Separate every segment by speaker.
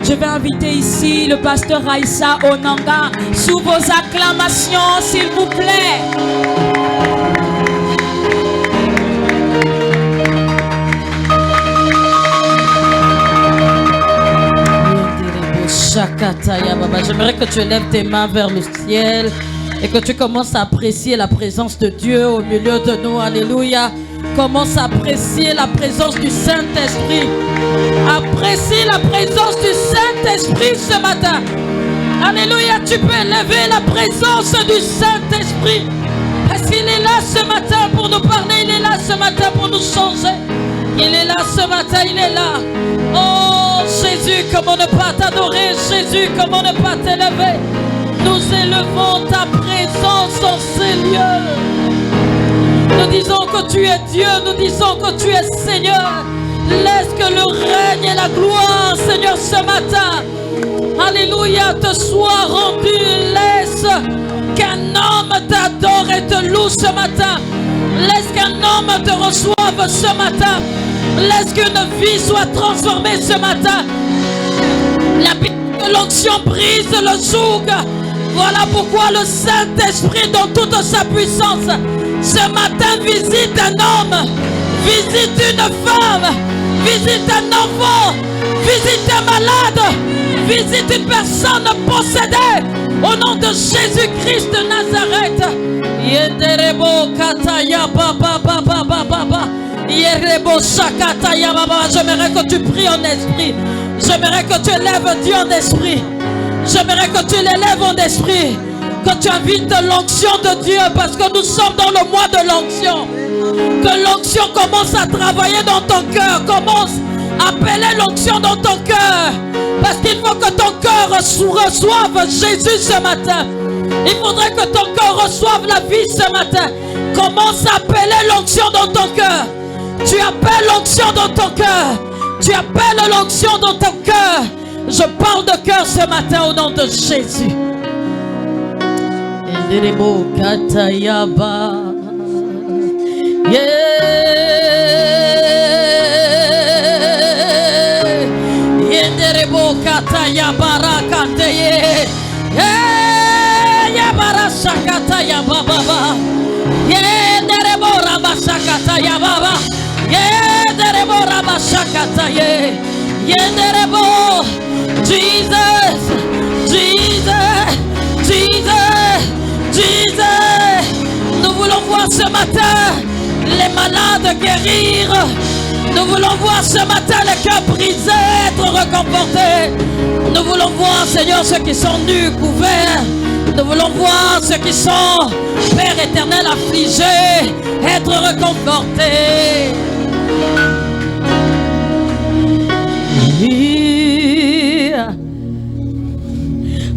Speaker 1: Je vais inviter ici le pasteur Aïssa Onanga sous vos acclamations, s'il vous plaît. J'aimerais que tu lèves tes mains vers le ciel et que tu commences à apprécier la présence de Dieu au milieu de nous. Alléluia. Commence à apprécier la présence du Saint-Esprit. Apprécie la présence du Saint-Esprit ce matin. Alléluia. Tu peux élever la présence du Saint-Esprit. Parce qu'il est là ce matin pour nous parler. Il est là ce matin pour nous changer. Il est là ce matin. Il est là. Oh Jésus, comment ne pas t'adorer? Jésus, comment ne pas t'élever? Nous élevons ta présence en ces lieux. Nous disons que tu es Dieu, nous disons que tu es Seigneur. Laisse que le règne et la gloire, Seigneur, ce matin, alléluia, te soit rendu. Laisse qu'un homme t'adore et te loue ce matin. Laisse qu'un homme te reçoive ce matin. Laisse qu'une vie soit transformée ce matin. La de l'onction brise le joug. Voilà pourquoi le Saint-Esprit dans toute sa puissance ce matin visite un homme, visite une femme, visite un enfant, visite un malade, visite une personne possédée au nom de Jésus-Christ de Nazareth. J'aimerais que tu pries en esprit. J'aimerais que tu élèves Dieu en esprit. J'aimerais que tu l'élèves en esprit. Que tu invites l'onction de Dieu, parce que nous sommes dans le mois de l'onction. Que l'onction commence à travailler dans ton cœur. Commence à appeler l'onction dans ton cœur. Parce qu'il faut que ton cœur reçoive Jésus ce matin. Il faudrait que ton cœur reçoive la vie ce matin. Commence à appeler l'onction dans ton cœur. Tu appelles l'onction dans ton cœur. Tu appelles l'onction dans ton cœur. Je parle de cœur ce matin au nom de Jésus. Yenderebo katayaba, yenderebo katayaba rakateye, yabarasha katayaba baba, yenderebo rabasha katayaba baba, yenderebo rabasha kataye, yenderebo. Jesus, Jesus, Jesus, Jesus. Nous voulons voir ce matin les malades guérir. Nous voulons voir ce matin les cœurs brisés être réconfortés. Nous voulons voir, Seigneur, ceux qui sont nus, couverts. Nous voulons voir ceux qui sont, Père éternel, affligés, être réconfortés.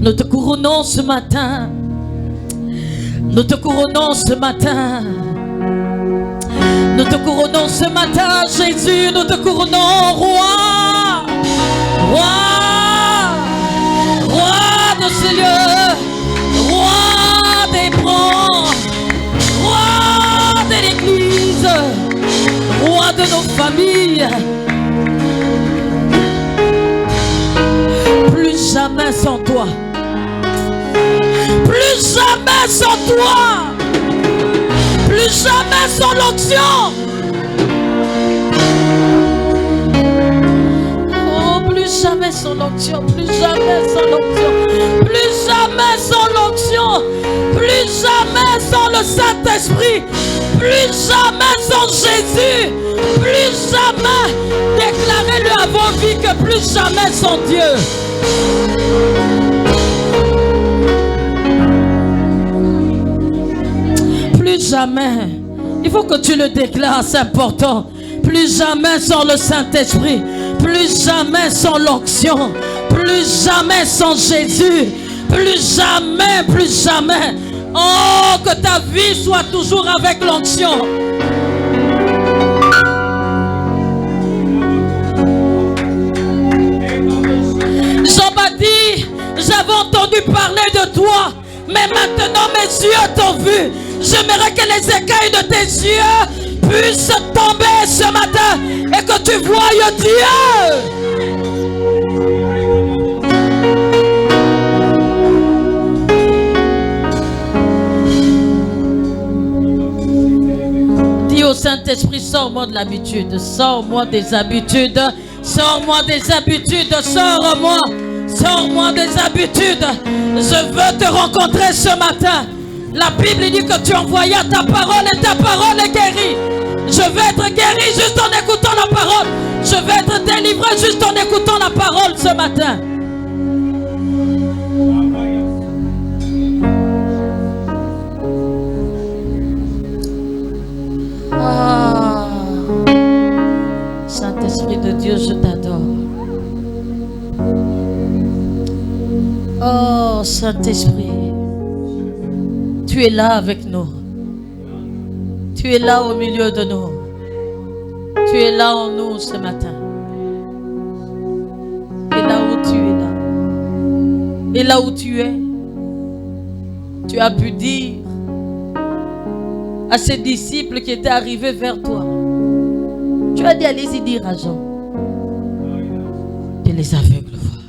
Speaker 1: Nous te couronnons ce matin. Nous te couronnons ce matin. Nous te couronnons ce matin, Jésus. Nous te couronnons, roi. Roi. Roi de ces lieux. Roi des branches. Roi de l'église. Roi de nos familles. Plus jamais sans toi. Plus jamais sans toi. Plus jamais sans l'onction. Oh, plus jamais sans l'onction. Plus jamais sans l'onction. Plus jamais sans l'onction. Plus jamais sans le Saint-Esprit. Plus jamais sans Jésus. Plus jamais. Déclarez-le à vos vies que plus jamais sans Dieu. Plus jamais. Il faut que tu le déclares, c'est important. Plus jamais sans le Saint-Esprit. Plus jamais sans l'onction. Plus jamais sans Jésus. Plus jamais, plus jamais. Oh, que ta vie soit toujours avec l'onction. Jean-Baptiste, j'avais entendu parler de toi, mais maintenant mes yeux t'ont vu. J'aimerais que les écailles de tes yeux puissent tomber ce matin et que tu voies Dieu. Saint-Esprit, sors-moi de l'habitude. Sors-moi des habitudes. Sors-moi des habitudes. Sors-moi. Sors-moi des habitudes. Je veux te rencontrer ce matin. La Bible dit que tu envoyas ta parole et ta parole est guérie. Je veux être guéri juste en écoutant la parole. Je veux être délivré juste en écoutant la parole ce matin. Ah, Saint-Esprit de Dieu, je t'adore. Oh, Saint-Esprit, tu es là avec nous. Tu es là au milieu de nous. Tu es là en nous ce matin. Et là où tu es là. Et là où tu es. Tu as pu dire à ces disciples qui étaient arrivés vers toi. Tu as dit, allez-y dire à Jean que les aveugles voient.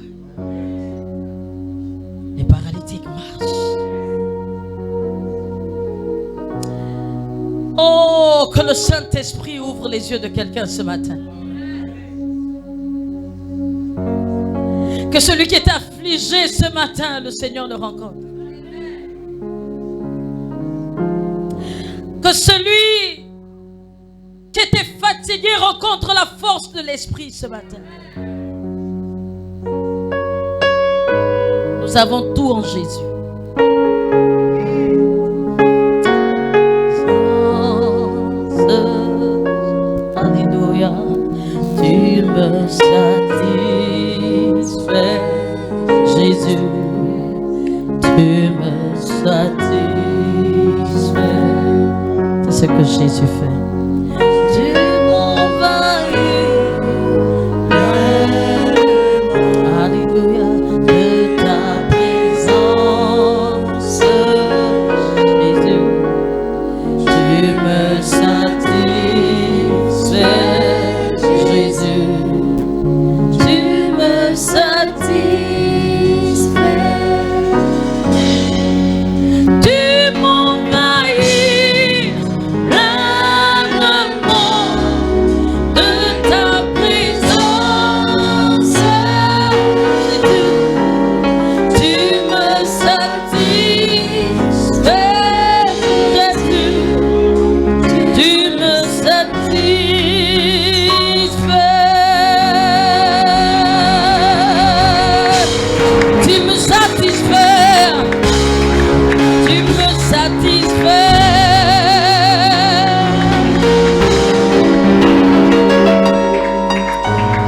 Speaker 1: Les paralytiques marchent. Oh, que le Saint-Esprit ouvre les yeux de quelqu'un ce matin. Que celui qui est affligé ce matin, le Seigneur le rencontre. Que celui qui était fatigué rencontre la force de l'Esprit ce matin. Nous avons tout en Jésus. Alléluia, tu me satisfais, Jésus, tu me satisfais. C'est ce que Jésus fait. Tu m'envahis, alléluia, de ta présence, Jésus, tu me satisfais.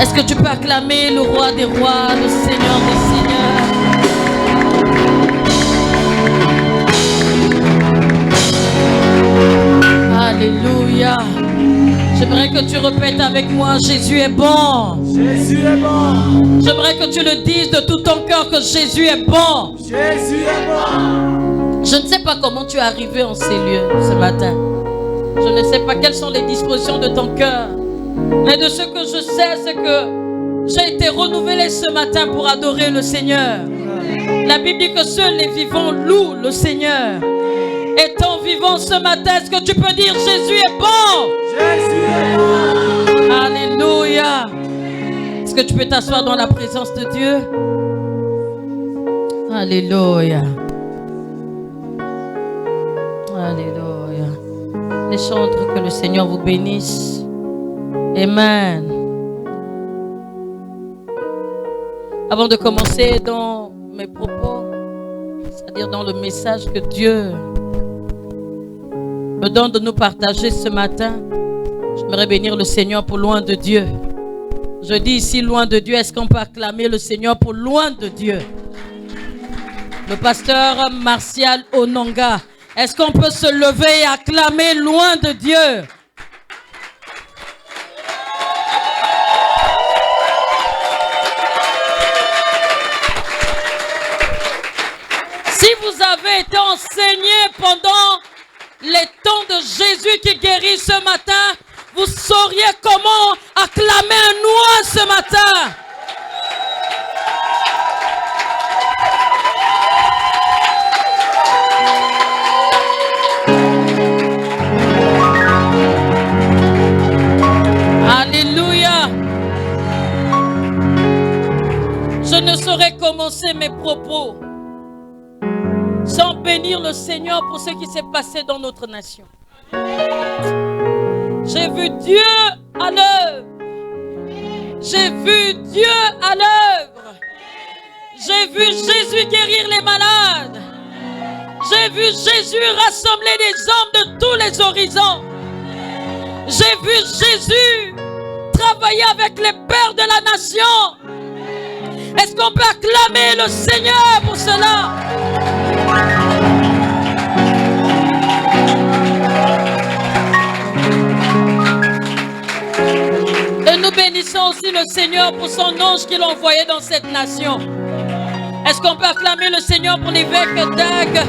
Speaker 1: Est-ce que tu peux acclamer le roi des rois, le Seigneur des seigneurs? Alléluia. J'aimerais que tu répètes avec moi, Jésus est bon.
Speaker 2: Jésus est bon.
Speaker 1: J'aimerais que tu le dises de tout ton cœur que Jésus est bon.
Speaker 2: Jésus est bon.
Speaker 1: Je ne sais pas comment tu es arrivé en ces lieux ce matin. Je ne sais pas quelles sont les dispositions de ton cœur. Mais de ce que je sais, c'est que j'ai été renouvelé ce matin pour adorer le Seigneur. La Bible dit que seuls les vivants louent le Seigneur. Étant vivant ce matin, est-ce que tu peux dire Jésus est bon?
Speaker 2: Jésus est bon.
Speaker 1: Alléluia. Est-ce que tu peux t'asseoir dans la présence de Dieu? Alléluia. Alléluia. Les chantres, que le Seigneur vous bénisse. Amen. Avant de commencer dans mes propos, c'est-à-dire dans le message que Dieu me donne de nous partager ce matin, j'aimerais bénir le Seigneur pour loin de Dieu. Je dis ici loin de Dieu, est-ce qu'on peut acclamer le Seigneur pour loin de Dieu? Le pasteur Martial Ononga, est-ce qu'on peut se lever et acclamer loin de Dieu? Si vous avez été enseigné pendant les temps de Jésus qui guérit ce matin, vous sauriez comment acclamer un noir ce matin. saurais commencer mes propos sans bénir le Seigneur pour ce qui s'est passé dans notre nation. J'ai vu Dieu à l'œuvre. J'ai vu Dieu à l'œuvre. J'ai vu Jésus guérir les malades. J'ai vu Jésus rassembler les hommes de tous les horizons. J'ai vu Jésus travailler avec les pères de la nation. Est-ce qu'on peut acclamer le Seigneur pour cela? Et nous bénissons aussi le Seigneur pour son ange qu'il a envoyé dans cette nation. Est-ce qu'on peut acclamer le Seigneur pour l'évêque Dag?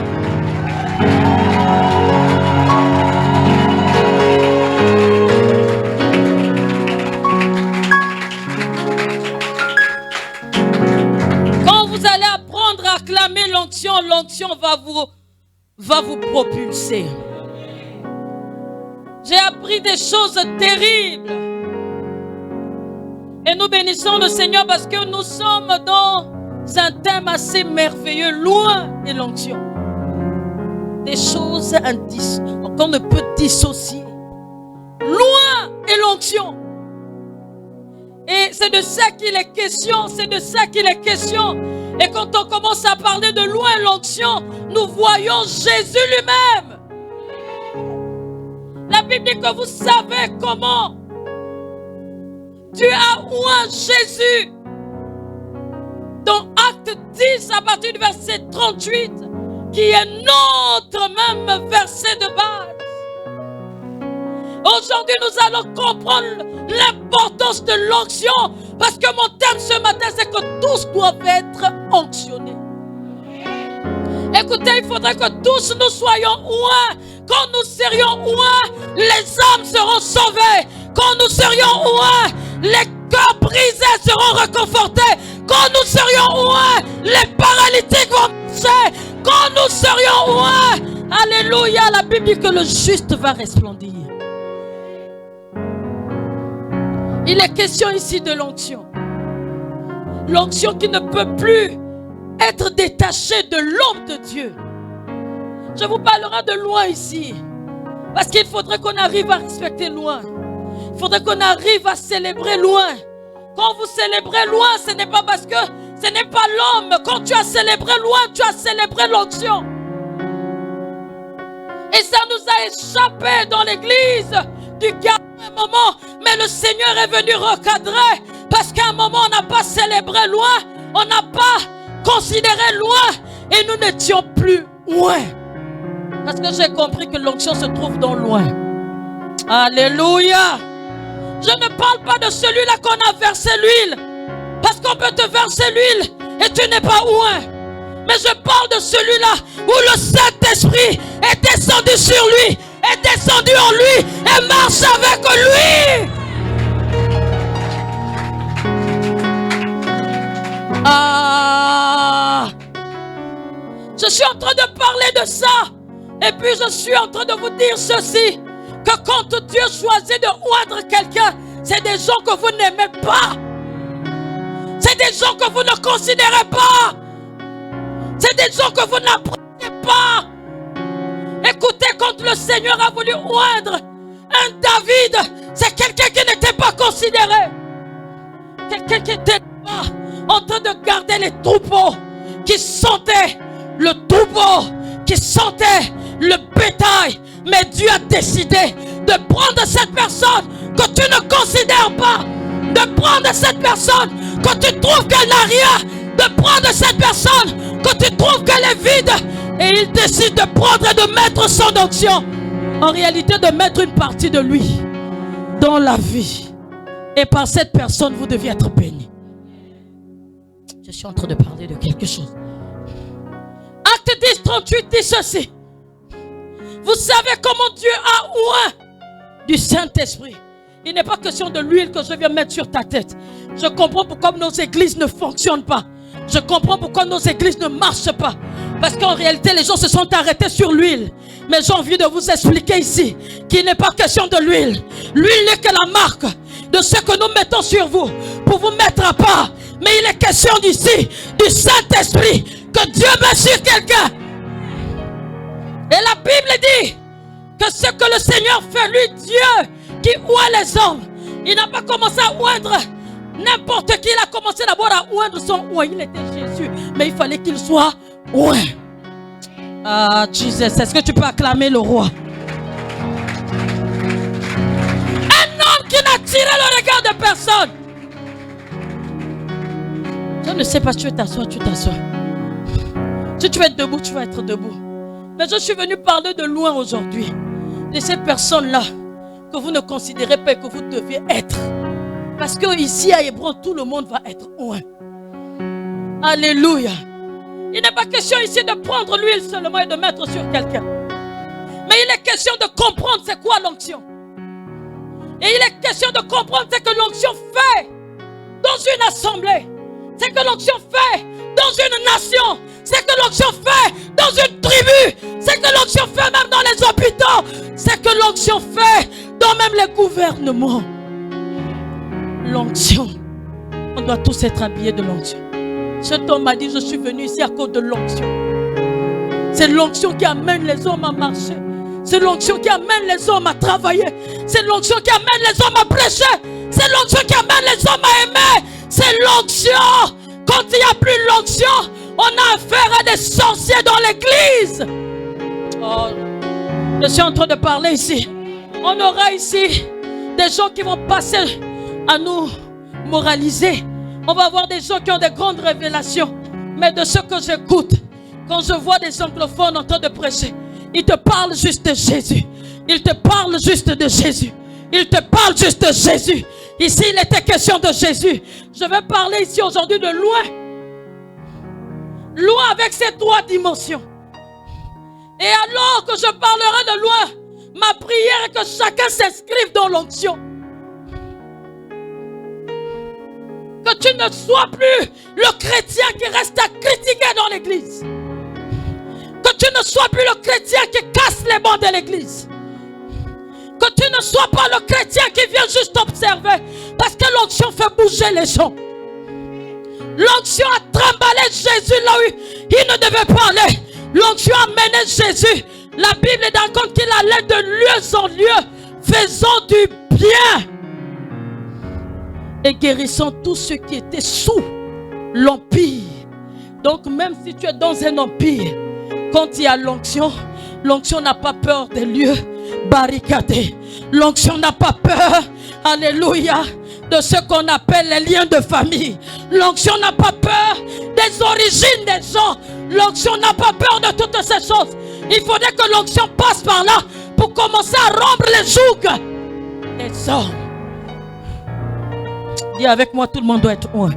Speaker 1: Quand vous allez apprendre à acclamer l'onction, l'onction va vous propulser. J'ai appris des choses terribles. Et nous bénissons le Seigneur parce que nous sommes dans un thème assez merveilleux, loin de l'onction. Des choses qu'on ne peut dissocier. Loin de l'onction. Et c'est de ça qu'il est question, c'est de ça qu'il est question. Et quand on commence à parler de loin l'onction, nous voyons Jésus lui-même. La Bible dit que vous savez comment Dieu a oint Jésus. Dans Acte 10, à partir du verset 38, qui est notre même verset de base. Aujourd'hui, nous allons comprendre l'importance de l'onction, parce que mon thème ce matin, c'est que tous doivent être onctionnés. Écoutez, il faudrait que tous nous soyons oints. Quand nous serions oints, les âmes seront sauvées. Quand nous serions oints, les cœurs brisés seront réconfortés. Quand nous serions oints, les paralytiques vont marcher. Quand nous serions oints, alléluia, la Bible dit que le juste va resplendir. Il est question ici de l'onction. L'onction qui ne peut plus être détachée de l'homme de Dieu. Je vous parlerai de loin ici. Parce qu'il faudrait qu'on arrive à respecter loin. Il faudrait qu'on arrive à célébrer loin. Quand vous célébrez loin, ce n'est pas parce que ce n'est pas l'homme. Quand tu as célébré loin, tu as célébré l'onction. Et ça nous a échappé dans l'église du garde un moment. Mais le Seigneur est venu recadrer. Parce qu'à un moment, on n'a pas célébré loin. On n'a pas considéré loin. Et nous n'étions plus loin. Parce que j'ai compris que l'onction se trouve dans loin. Alléluia. Je ne parle pas de celui-là qu'on a versé l'huile. Parce qu'on peut te verser l'huile et tu n'es pas loin. Mais je parle de celui-là où le Saint-Esprit est descendu sur lui, est descendu en lui et marche avec lui. Ah! Je suis en train de parler de ça. Et puis je suis en train de vous dire ceci. Que quand Dieu choisit de oindre quelqu'un, c'est des gens que vous n'aimez pas. C'est des gens que vous ne considérez pas. C'est des gens que vous n'appréciez pas. Écoutez, quand le Seigneur a voulu oindre un David, c'est quelqu'un qui n'était pas considéré. Quelqu'un qui était là, en train de garder les troupeaux, qui sentait le troupeau, qui sentait le bétail. Mais Dieu a décidé de prendre cette personne que tu ne considères pas, de prendre cette personne que tu trouves qu'elle n'a rien, de prendre cette personne que tu trouves qu'elle est vide, et il décide de prendre et de mettre son onction, en réalité de mettre une partie de lui dans la vie, et par cette personne vous deviez être béni. Je suis en train de parler de quelque chose. Acte 10, 38 dit ceci. Vous savez comment Dieu a oint du Saint-Esprit. Il n'est pas question de l'huile que je viens mettre sur ta tête. Je comprends pourquoi nos églises ne fonctionnent pas. Je comprends pourquoi nos églises ne marchent pas. Parce qu'en réalité, les gens se sont arrêtés sur l'huile. Mais j'ai envie de vous expliquer ici qu'il n'est pas question de l'huile. L'huile n'est que la marque de ce que nous mettons sur vous pour vous mettre à part. Mais il est question d'ici, du Saint-Esprit, que Dieu met sur quelqu'un. Et la Bible dit que ce que le Seigneur fait, lui, Dieu, qui oint les hommes, il n'a pas commencé à oindre n'importe qui. Il a commencé d'abord à oindre son oint. Il était Jésus, mais il fallait qu'il soit oint. Ah, Jésus, est-ce que tu peux acclamer le roi? Un homme qui n'a tiré le regard de personne. Je ne sais pas, tu veux t'asseoir, tu t'assois. Si tu veux être debout, tu vas être debout. Mais je suis venu parler de loin aujourd'hui. De ces personnes-là que vous ne considérez pas et que vous deviez être. Parce que ici à Hébron, tout le monde va être oint. Alléluia. Il n'est pas question ici de prendre l'huile seulement et de mettre sur quelqu'un. Mais il est question de comprendre c'est quoi l'onction. Et il est question de comprendre ce que l'onction fait dans une assemblée. C'est que l'onction fait dans une nation. C'est que l'onction fait dans une tribu. C'est que l'onction fait même dans les hôpitaux. C'est que l'onction fait dans même les gouvernements. L'onction. On doit tous être habillés de l'onction. Cet homme m'a dit, je suis venu ici à cause de l'onction. C'est l'onction qui amène les hommes à marcher. C'est l'onction qui amène les hommes à travailler. C'est l'onction qui amène les hommes à prêcher. C'est l'onction qui amène les hommes à aimer. C'est l'onction. Quand il n'y a plus l'onction, on a affaire à des sorciers dans l'église. Oh, je suis en train de parler ici. On aura ici des gens qui vont passer à nous moraliser. On va avoir des gens qui ont des grandes révélations. Mais de ce que j'écoute, quand je vois des anglophones en train de prêcher, ils te parlent juste de Jésus. Ils te parlent juste de Jésus. Ils te parlent juste de Jésus. Ici, il était question de Jésus. Je vais parler ici aujourd'hui de loin. Loin avec ses 3 dimensions. Et alors que je parlerai de loin, ma prière est que chacun s'inscrive dans l'onction. Que tu ne sois plus le chrétien qui reste à critiquer dans l'église. Que tu ne sois plus le chrétien qui casse les bancs de l'église. Que tu ne sois pas le chrétien qui vient juste observer. Parce que l'onction fait bouger les gens. L'onction a trimballé Jésus là où il ne devait pas aller. L'onction a mené Jésus. La Bible est dans le compte qu'il allait de lieu en lieu, faisant du bien et guérissant tous ceux qui étaient sous l'empire. Donc même si tu es dans un empire, quand il y a l'onction, l'onction n'a pas peur des lieux barricadés. L'onction n'a pas peur, alléluia, de ce qu'on appelle les liens de famille. L'onction n'a pas peur des origines des gens. L'onction n'a pas peur de toutes ces choses. Il faudrait que l'onction passe par là pour commencer à rompre les jougs des hommes. Dis avec moi, tout le monde doit être oint.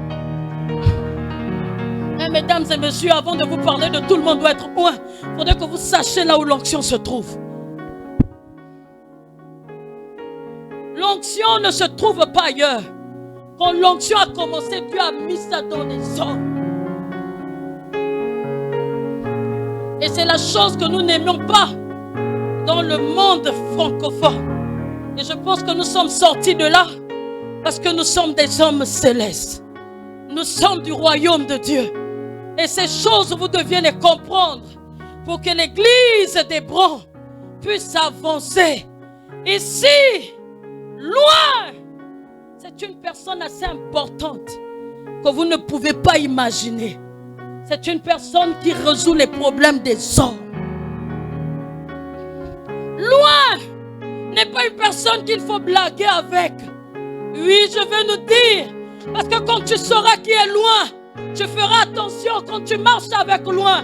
Speaker 1: Mais mesdames et messieurs, avant de vous parler de tout le monde doit être oint, il faudrait que vous sachiez là où l'onction se trouve. L'onction ne se trouve pas ailleurs. Quand l'onction a commencé, Dieu a mis ça dans les hommes. Et c'est la chose que nous n'aimions pas dans le monde francophone. Et je pense que nous sommes sortis de là parce que nous sommes des hommes célestes. Nous sommes du royaume de Dieu. Et ces choses, vous deviez les comprendre pour que l'église d'Hébron puisse avancer. Ici, loin, c'est une personne assez importante que vous ne pouvez pas imaginer. C'est une personne qui résout les problèmes des hommes. Loin n'est pas une personne qu'il faut blaguer avec. Oui, je vais nous dire, parce que quand tu sauras qui est loin, tu feras attention quand tu marches avec loin.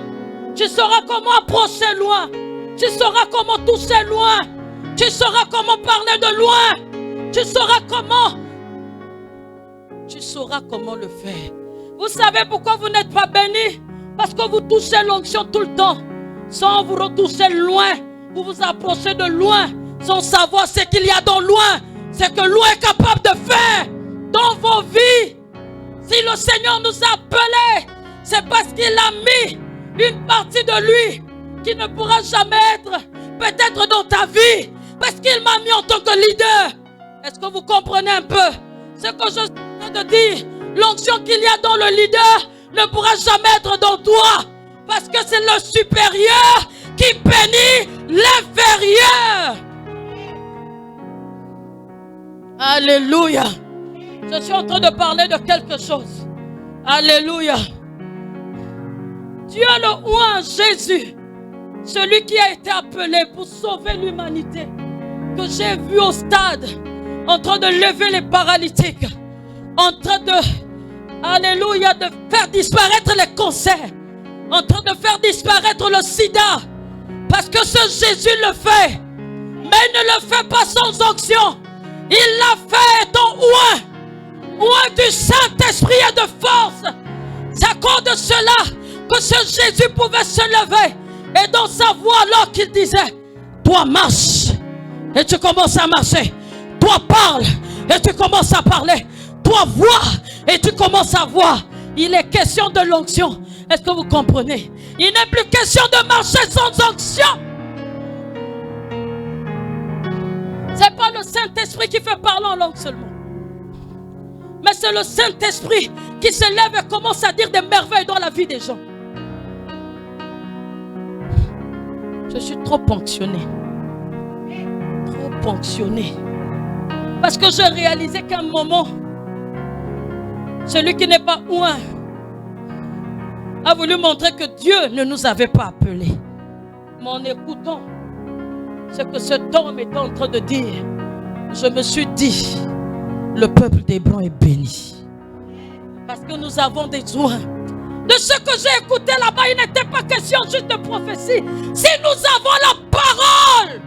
Speaker 1: Tu sauras comment approcher loin. Tu sauras comment toucher loin. Tu sauras comment parler de loin. Tu sauras comment le faire. Vous savez pourquoi vous n'êtes pas bénis? Parce que vous touchez l'onction tout le temps. Sans vous retoucher loin. Vous vous approchez de loin. Sans savoir ce qu'il y a dans loin. Ce que loin est capable de faire dans vos vies. Si le Seigneur nous a appelés, c'est parce qu'il a mis une partie de lui qui ne pourra jamais être peut-être dans ta vie. Parce qu'il m'a mis en tant que leader. Est-ce que vous comprenez un peu ce que je suis en train de dire? L'onction qu'il y a dans le leader ne pourra jamais être dans toi. Parce que c'est le supérieur qui bénit l'inférieur. Alléluia. Je suis en train de parler de quelque chose. Alléluia. Dieu le oint Jésus, celui qui a été appelé pour sauver l'humanité, que j'ai vu au stade, en train de lever les paralytiques, en train de, alléluia, de faire disparaître les cancers, en train de faire disparaître le sida, parce que ce Jésus le fait, mais il ne le fait pas sans onction. Il l'a fait étant oint du Saint-Esprit et de force. C'est à cause de cela que ce Jésus pouvait se lever, et dans sa voix alors qu'il disait, toi marche, et tu commences à marcher. Toi parle, et tu commences à parler. Toi vois, et tu commences à voir. Il est question de l'onction. Est-ce que vous comprenez? Il n'est plus question de marcher sans onction. C'est pas le Saint-Esprit qui fait parler en langue seulement, mais c'est le Saint-Esprit qui se lève et commence à dire des merveilles dans la vie des gens. Je suis trop ponctionné. Trop ponctionné. Parce que j'ai réalisé qu'à un moment, celui qui n'est pas oint a voulu montrer que Dieu ne nous avait pas appelés. Mais en écoutant ce que cet homme est en train de dire, je me suis dit, le peuple d'Hébron est béni. Parce que nous avons des oints. De ce que j'ai écouté là-bas, il n'était pas question juste de prophétie. Si nous avons la parole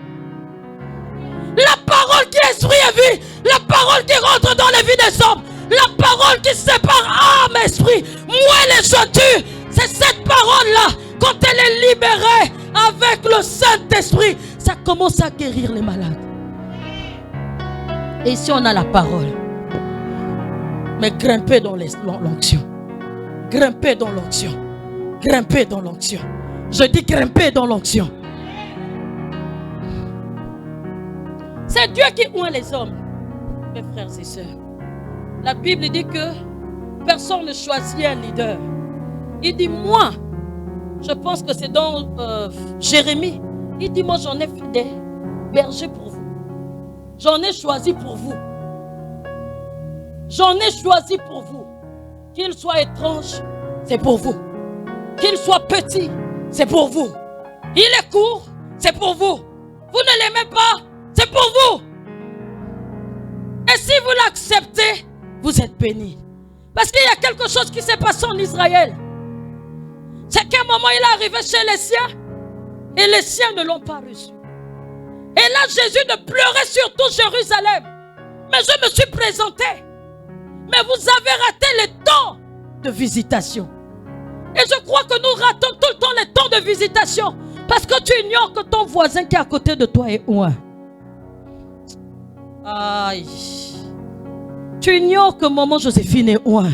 Speaker 1: qui est esprit et vie, la parole qui rentre dans les vies des hommes, la parole qui sépare âme et esprit, moelle et jointure, c'est cette parole-là, quand elle est libérée avec le Saint-Esprit, ça commence à guérir les malades. Et ici on a la parole. Mais grimpez dans l'onction. Grimpez dans l'onction. Grimpez dans l'onction. Je dis grimpez dans l'onction. C'est Dieu qui oint les hommes, mes frères et sœurs. La Bible dit que personne ne choisit un leader. Il dit moi, je pense que c'est dans Jérémie. Il dit moi j'en ai fait des bergers pour vous. J'en ai choisi pour vous. J'en ai choisi pour vous. Qu'il soit étrange, c'est pour vous. Qu'il soit petit, c'est pour vous. Il est court, c'est pour vous. Vous ne l'aimez pas, c'est pour vous. Et si vous l'acceptez, vous êtes bénis. Parce qu'il y a quelque chose qui s'est passé en Israël. C'est qu'à un moment il est arrivé chez les siens et les siens ne l'ont pas reçu. Et là Jésus ne pleurait sur tout Jérusalem. Mais je me suis présenté. Mais vous avez raté les temps de visitation. Et je crois que nous ratons tout le temps les temps de visitation. Parce que tu ignores que ton voisin qui est à côté de toi est oint. Aïe. Tu ignores que maman Joséphine est oint.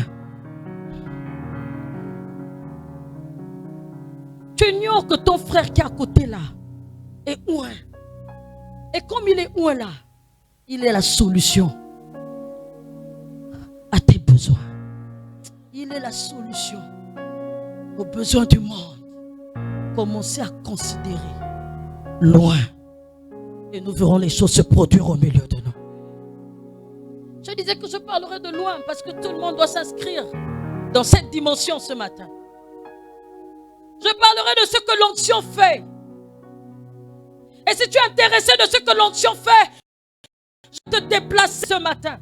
Speaker 1: Tu ignores que ton frère qui est à côté là est oint. Et comme il est oint là, il est la solution à tes besoins. Il est la solution aux besoins du monde. Commencez à considérer loin et nous verrons les choses se produire au milieu de nous. Je disais que je parlerai de loin parce que tout le monde doit s'inscrire dans cette dimension ce matin. Je parlerai de ce que l'onction fait. Et si tu es intéressé de ce que l'onction fait, je te déplace ce matin.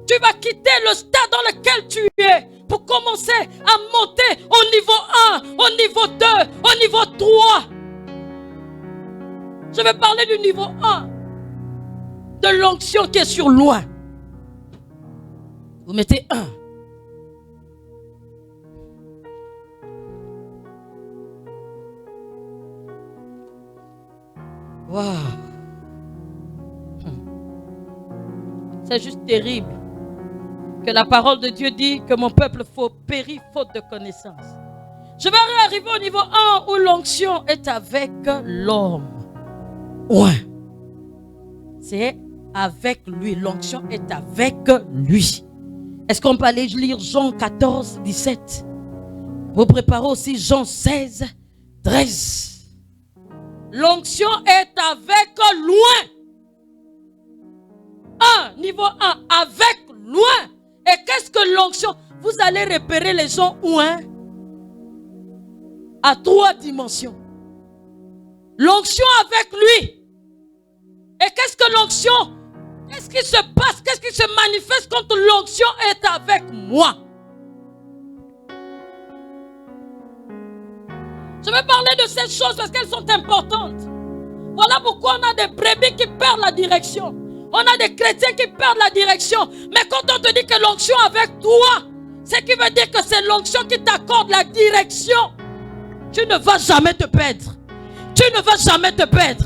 Speaker 1: Tu vas quitter le stade dans lequel tu es pour commencer à monter au niveau 1, au niveau 2, au niveau 3. Je vais parler du niveau 1, de l'onction qui est sur loin. Vous mettez 1. Wow. C'est juste terrible que la parole de Dieu dit que mon peuple périt faute de connaissance. Je vais arriver au niveau 1 où l'onction est avec l'homme. Ouais. C'est avec lui. L'onction est avec lui. Est-ce qu'on peut aller lire Jean 14, 17? Vous préparez aussi Jean 16, 13. L'onction est avec loin. Niveau 1, avec loin. Et qu'est-ce que l'onction? Vous allez repérer les gens où, hein? À 3 dimensions. L'onction avec lui. Et qu'est-ce que l'onction? Qu'est-ce qui se passe? Qu'est-ce qui se manifeste quand l'onction est avec moi? Je vais parler de ces choses parce qu'elles sont importantes. Voilà pourquoi on a des brebis qui perdent la direction. On a des chrétiens qui perdent la direction. Mais quand on te dit que l'onction est avec toi, ce qui veut dire que c'est l'onction qui t'accorde la direction. Tu ne vas jamais te perdre. Tu ne vas jamais te perdre.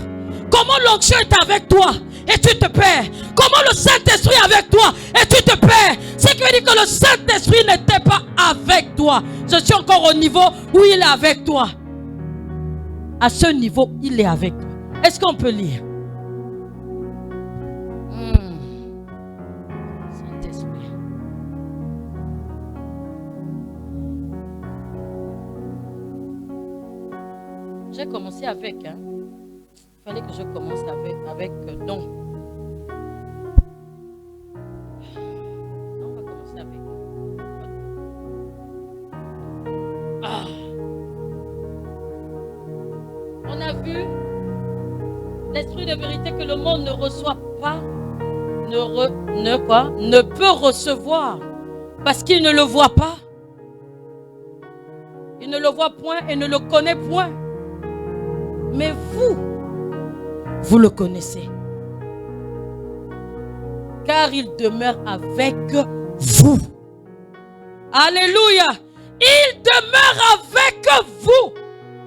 Speaker 1: Comment l'onction est avec toi et tu te perds? Comment le Saint-Esprit est avec toi et tu te perds? Ce qui veut dire que le Saint-Esprit n'était pas avec toi. Je suis encore au niveau où il est avec toi. À ce niveau, il est avec toi. Est-ce qu'on peut lire? Saint-Esprit. J'ai commencé avec, il fallait que je commence avec non. On va commencer avec. On a vu l'esprit de vérité que le monde ne reçoit pas, ne peut recevoir, parce qu'il ne le voit pas. Il ne le voit point et ne le connaît point. Mais vous le connaissez. Car il demeure avec vous. Alléluia. Il demeure avec vous.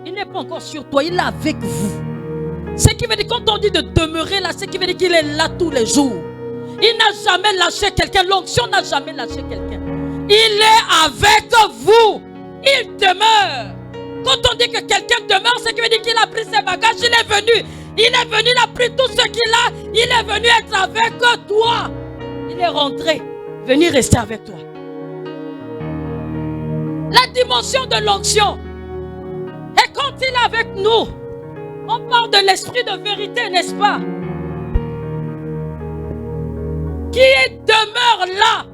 Speaker 1: Il n'est pas encore sur toi, il est avec vous. Ce qui veut dire, quand on dit de demeurer là, ce qui veut dire qu'il est là tous les jours. Il n'a jamais lâché quelqu'un. L'onction n'a jamais lâché quelqu'un. Il est avec vous. Il demeure. Quand on dit que quelqu'un demeure, ce qui veut dire qu'il a pris ses bagages, il est venu. Il est venu, il a pris tout ce qu'il a. Il est venu être avec toi. Il est rentré, venu rester avec toi. La dimension de l'onction. Et quand il est avec nous, on parle de l'esprit de vérité, n'est-ce pas? Qui demeure là.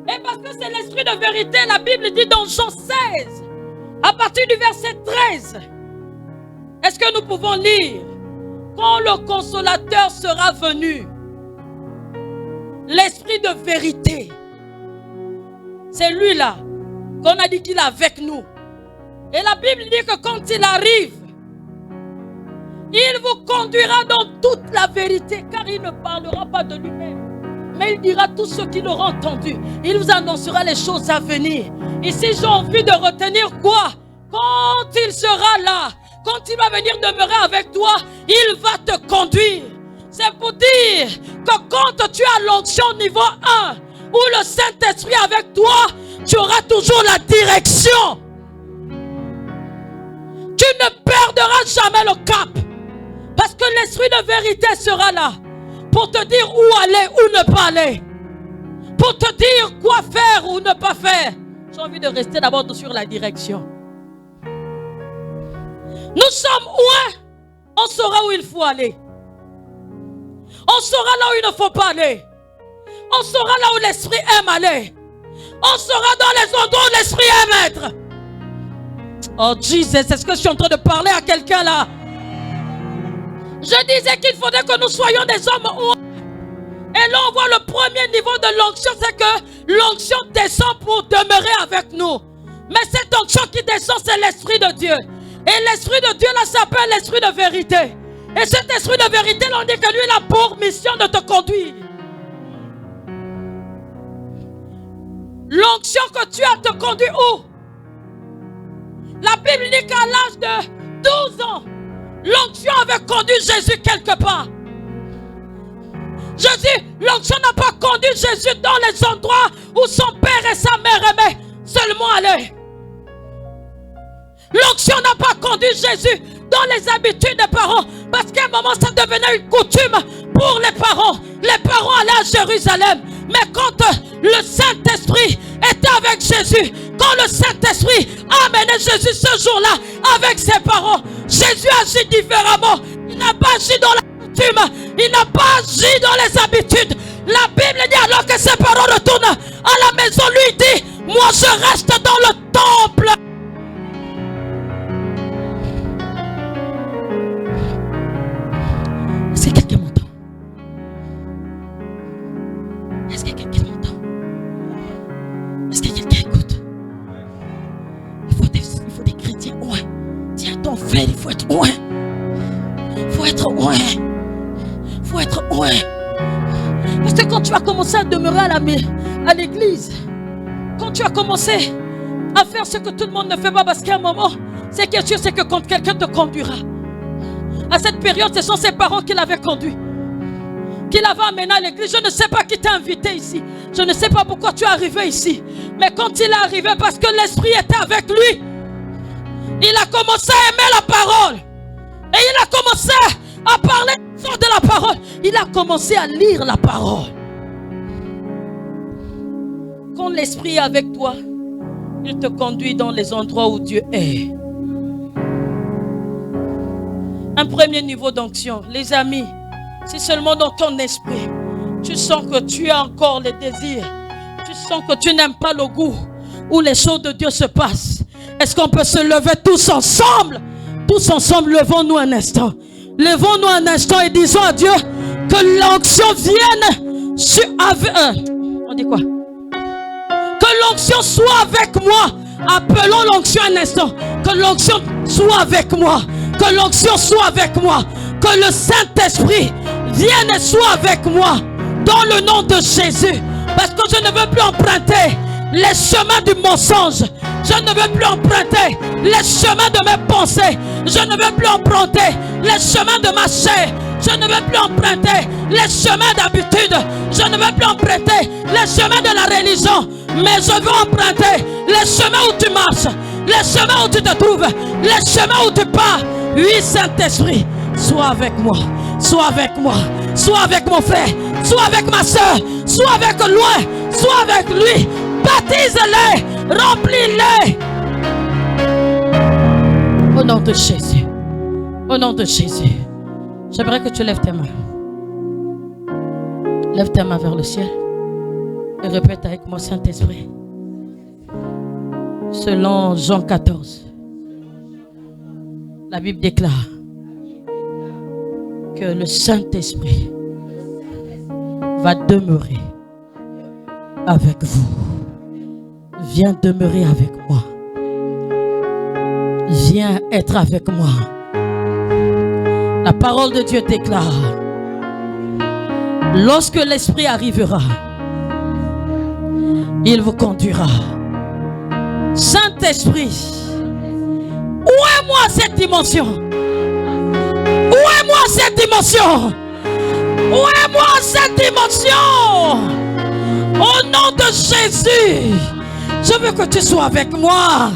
Speaker 1: Et parce que c'est l'esprit de vérité, la Bible dit dans Jean 16, à partir du verset 13, est-ce que nous pouvons lire? Quand le consolateur sera venu, l'esprit de vérité, c'est lui là, qu'on a dit qu'il est avec nous. Et la Bible dit que quand il arrive, il vous conduira dans toute la vérité, car il ne parlera pas de lui-même, mais il dira tout ce qu'il aura entendu. Il vous annoncera les choses à venir. Ici, j'ai envie de retenir quoi? Quand il sera là, quand il va venir demeurer avec toi, il va te conduire. C'est pour dire que quand tu as l'onction niveau 1, où le Saint-Esprit est avec toi, tu auras toujours la direction. Tu ne perdras jamais le cap. Parce que l'esprit de vérité sera là pour te dire où aller, où ne pas aller. Pour te dire quoi faire ou ne pas faire. J'ai envie de rester d'abord sur la direction. Nous sommes où? On saura où il faut aller. On saura là où il ne faut pas aller. On saura là où l'esprit aime aller. On sera dans les endroits où l'esprit aime être. Oh Jesus, est-ce que je suis en train de parler à quelqu'un là? Je disais qu'il faudrait que nous soyons des hommes où... Et là on voit le premier niveau de l'onction, c'est que l'onction descend pour demeurer avec nous. Mais cette onction qui descend, c'est l'esprit de Dieu. Et l'esprit de Dieu là s'appelle l'esprit de vérité. Et cet esprit de vérité là, on dit que lui il a pour mission de te conduire. L'onction que tu as te conduit où? La Bible dit qu'à l'âge de 12 ans, l'onction avait conduit Jésus quelque part. Je dis, l'onction n'a pas conduit Jésus dans les endroits où son père et sa mère aimaient seulement aller. L'onction n'a pas conduit Jésus dans les habitudes des parents, parce qu'à un moment ça devenait une coutume pour les parents. Les parents allaient à Jérusalem, mais quand Le Saint-Esprit était avec Jésus. Quand le Saint-Esprit a amené Jésus ce jour-là avec ses parents, Jésus agit différemment. Il n'a pas agi dans la coutume. Il n'a pas agi dans les habitudes. La Bible dit alors que ses parents retournent à la maison, lui dit, moi je reste dans le temple. Est-ce que quelqu'un m'entend? Est-ce que quelqu'un m'entend? Est-ce que quelqu'un écoute? Il faut des chrétiens, ouais. Dis à ton frère, il faut être ouais. Il faut être ouais. Il faut être ouais. Parce que quand tu as commencé à demeurer à l'église, quand tu as commencé à faire ce que tout le monde ne fait pas, parce qu'à un moment, c'est que sûr, c'est que quand quelqu'un te conduira, à cette période, ce sont ses parents qui l'avaient conduit, qui l'avaient amené à l'église. Je ne sais pas qui t'a invité ici. Je ne sais pas pourquoi tu es arrivé ici. Mais quand il est arrivé, parce que l'Esprit était avec lui, il a commencé à aimer la parole. Et il a commencé à parler de la parole. Il a commencé à lire la parole. Quand l'Esprit est avec toi, il te conduit dans les endroits où Dieu est. Un premier niveau d'onction, les amis, c'est seulement dans ton esprit. Tu sens que tu as encore les désirs. Tu sens que tu n'aimes pas le goût où les choses de Dieu se passent. Est-ce qu'on peut se lever tous ensemble? Tous ensemble, levons-nous un instant. Levons-nous un instant et disons à Dieu que l'onction vienne sur on dit quoi? Que l'onction soit avec moi. Appelons l'onction un instant. Que l'onction soit avec moi. Que l'onction soit avec moi. Que le Saint-Esprit vienne et soit avec moi. Dans le nom de Jésus. Parce que je ne veux plus emprunter les chemins du mensonge. Je ne veux plus emprunter les chemins de mes pensées. Je ne veux plus emprunter les chemins de ma chair. Je ne veux plus emprunter les chemins d'habitude. Je ne veux plus emprunter les chemins de la religion. Mais je veux emprunter les chemins où tu marches, les chemins où tu te trouves, les chemins où tu pars. Oui, Saint-Esprit, sois avec moi. Sois avec moi. Sois avec mon frère. Sois avec ma soeur. Sois avec loin. Sois avec lui. Baptise-les. Remplis-les. Au nom de Jésus. Au nom de Jésus. J'aimerais que tu lèves tes mains. Lève tes mains vers le ciel. Et répète avec moi, Saint-Esprit. Selon Jean 14, la Bible déclare que le Saint-Esprit va demeurer avec vous. Viens demeurer avec moi. Viens être avec moi. La parole de Dieu déclare, lorsque l'Esprit arrivera, il vous conduira. Saint-Esprit, où est moi cette dimension? Où est moi cette dimension? Où est moi cette dimension? Au nom de Jésus, je veux que tu sois avec moi.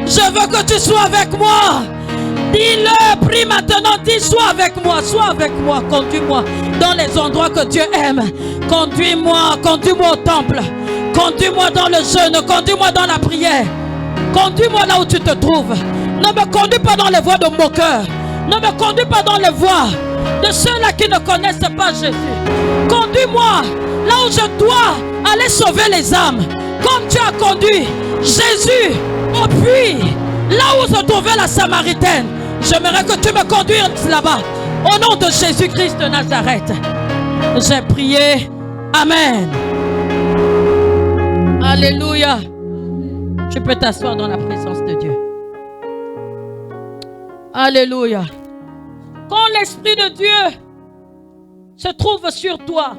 Speaker 1: Je veux que tu sois avec moi. Dis-le, prie maintenant, dis sois avec moi, conduis-moi dans les endroits que Dieu aime. Conduis-moi au temple. Conduis-moi dans le jeûne, conduis-moi dans la prière. Conduis-moi là où tu te trouves. Ne me conduis pas dans les voies de moqueurs. Ne me conduis pas dans les voies de ceux-là qui ne connaissent pas Jésus. Conduis-moi là où je dois aller sauver les âmes. Comme tu as conduit Jésus au puits, là où se trouvait la Samaritaine. J'aimerais que tu me conduises là-bas. Au nom de Jésus-Christ de Nazareth. J'ai prié. Amen. Alléluia. Tu peux t'asseoir dans la présence de Dieu. Alléluia. Quand l'Esprit de Dieu se trouve sur toi,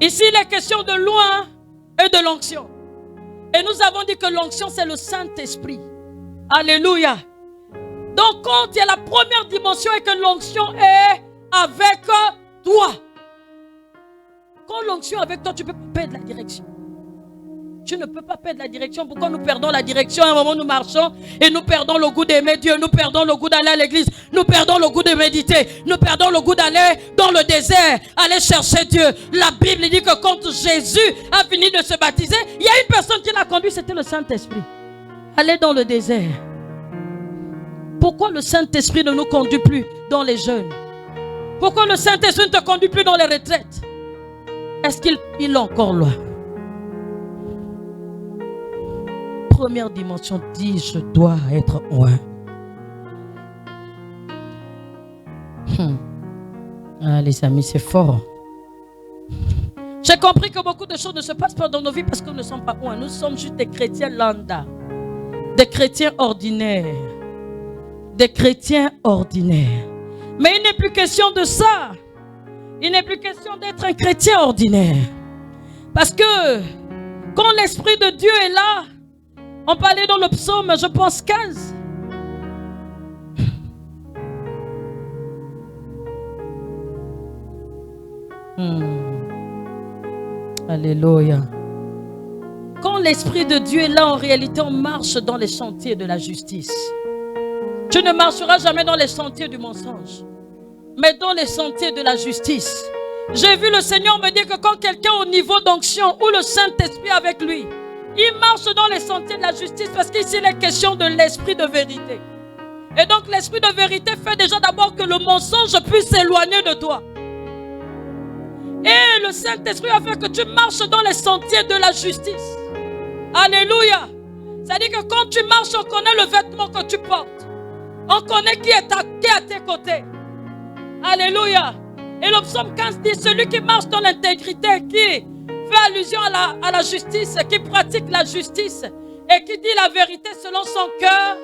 Speaker 1: ici il est question de loin et de l'onction. Et nous avons dit que l'onction c'est le Saint-Esprit. Alléluia. Donc quand il y a la première dimension et que l'onction est avec toi. Quand l'onction est avec toi, tu peux perdre la direction. Tu ne peux pas perdre la direction. Pourquoi nous perdons la direction? À un moment, nous marchons et nous perdons le goût d'aimer Dieu. Nous perdons le goût d'aller à l'église. Nous perdons le goût de méditer. Nous perdons le goût d'aller dans le désert, aller chercher Dieu. La Bible dit que quand Jésus a fini de se baptiser, il y a une personne qui l'a conduit, c'était le Saint-Esprit. Aller dans le désert. Pourquoi le Saint-Esprit ne nous conduit plus dans les jeûnes? Pourquoi le Saint-Esprit ne te conduit plus dans les retraites? Est-ce qu'il est encore loin? Première dimension dit, je dois être loin. Ah, les amis, c'est fort. J'ai compris que beaucoup de choses ne se passent pas dans nos vies parce que nous ne sommes pas loin. Nous sommes juste des chrétiens lambda, des chrétiens ordinaires, des chrétiens ordinaires. Mais il n'est plus question de ça. Il n'est plus question d'être un chrétien ordinaire. Parce que quand l'Esprit de Dieu est là, on parlait dans le psaume, je pense 15. Alléluia. Quand l'Esprit de Dieu est là, en réalité, on marche dans les sentiers de la justice. Tu ne marcheras jamais dans les sentiers du mensonge, mais dans les sentiers de la justice. J'ai vu le Seigneur me dire que quand quelqu'un au niveau d'onction ou le Saint-Esprit avec lui, il marche dans les sentiers de la justice parce qu'ici il est question de l'esprit de vérité. Et donc l'esprit de vérité fait déjà d'abord que le mensonge puisse s'éloigner de toi. Et le Saint-Esprit a fait que tu marches dans les sentiers de la justice. Alléluia. C'est-à-dire que quand tu marches, on connaît le vêtement que tu portes. On connaît qui est à tes côtés. Alléluia. Et le psaume 15 dit, celui qui marche dans l'intégrité, qui fait allusion à la justice, qui pratique la justice et qui dit la vérité selon son cœur,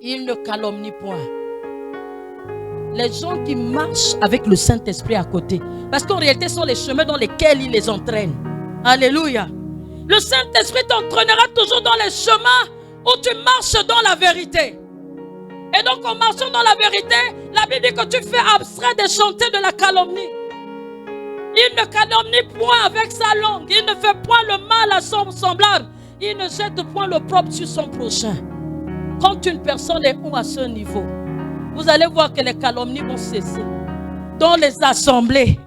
Speaker 1: il ne calomnie point. Les gens qui marchent avec le Saint-Esprit à côté, parce qu'en réalité ce sont les chemins dans lesquels il les entraîne. Alléluia. Le Saint-Esprit t'entraînera toujours dans les chemins où tu marches dans la vérité. Et donc en marchant dans la vérité, la Bible dit que tu fais abstrait des sentiers de la calomnie. Il ne calomnie point avec sa langue. Il ne fait point le mal à son semblable. Il ne jette point l'opprobre sur son prochain. Quand une personne est à ce niveau, vous allez voir que les calomnies vont cesser dans les assemblées.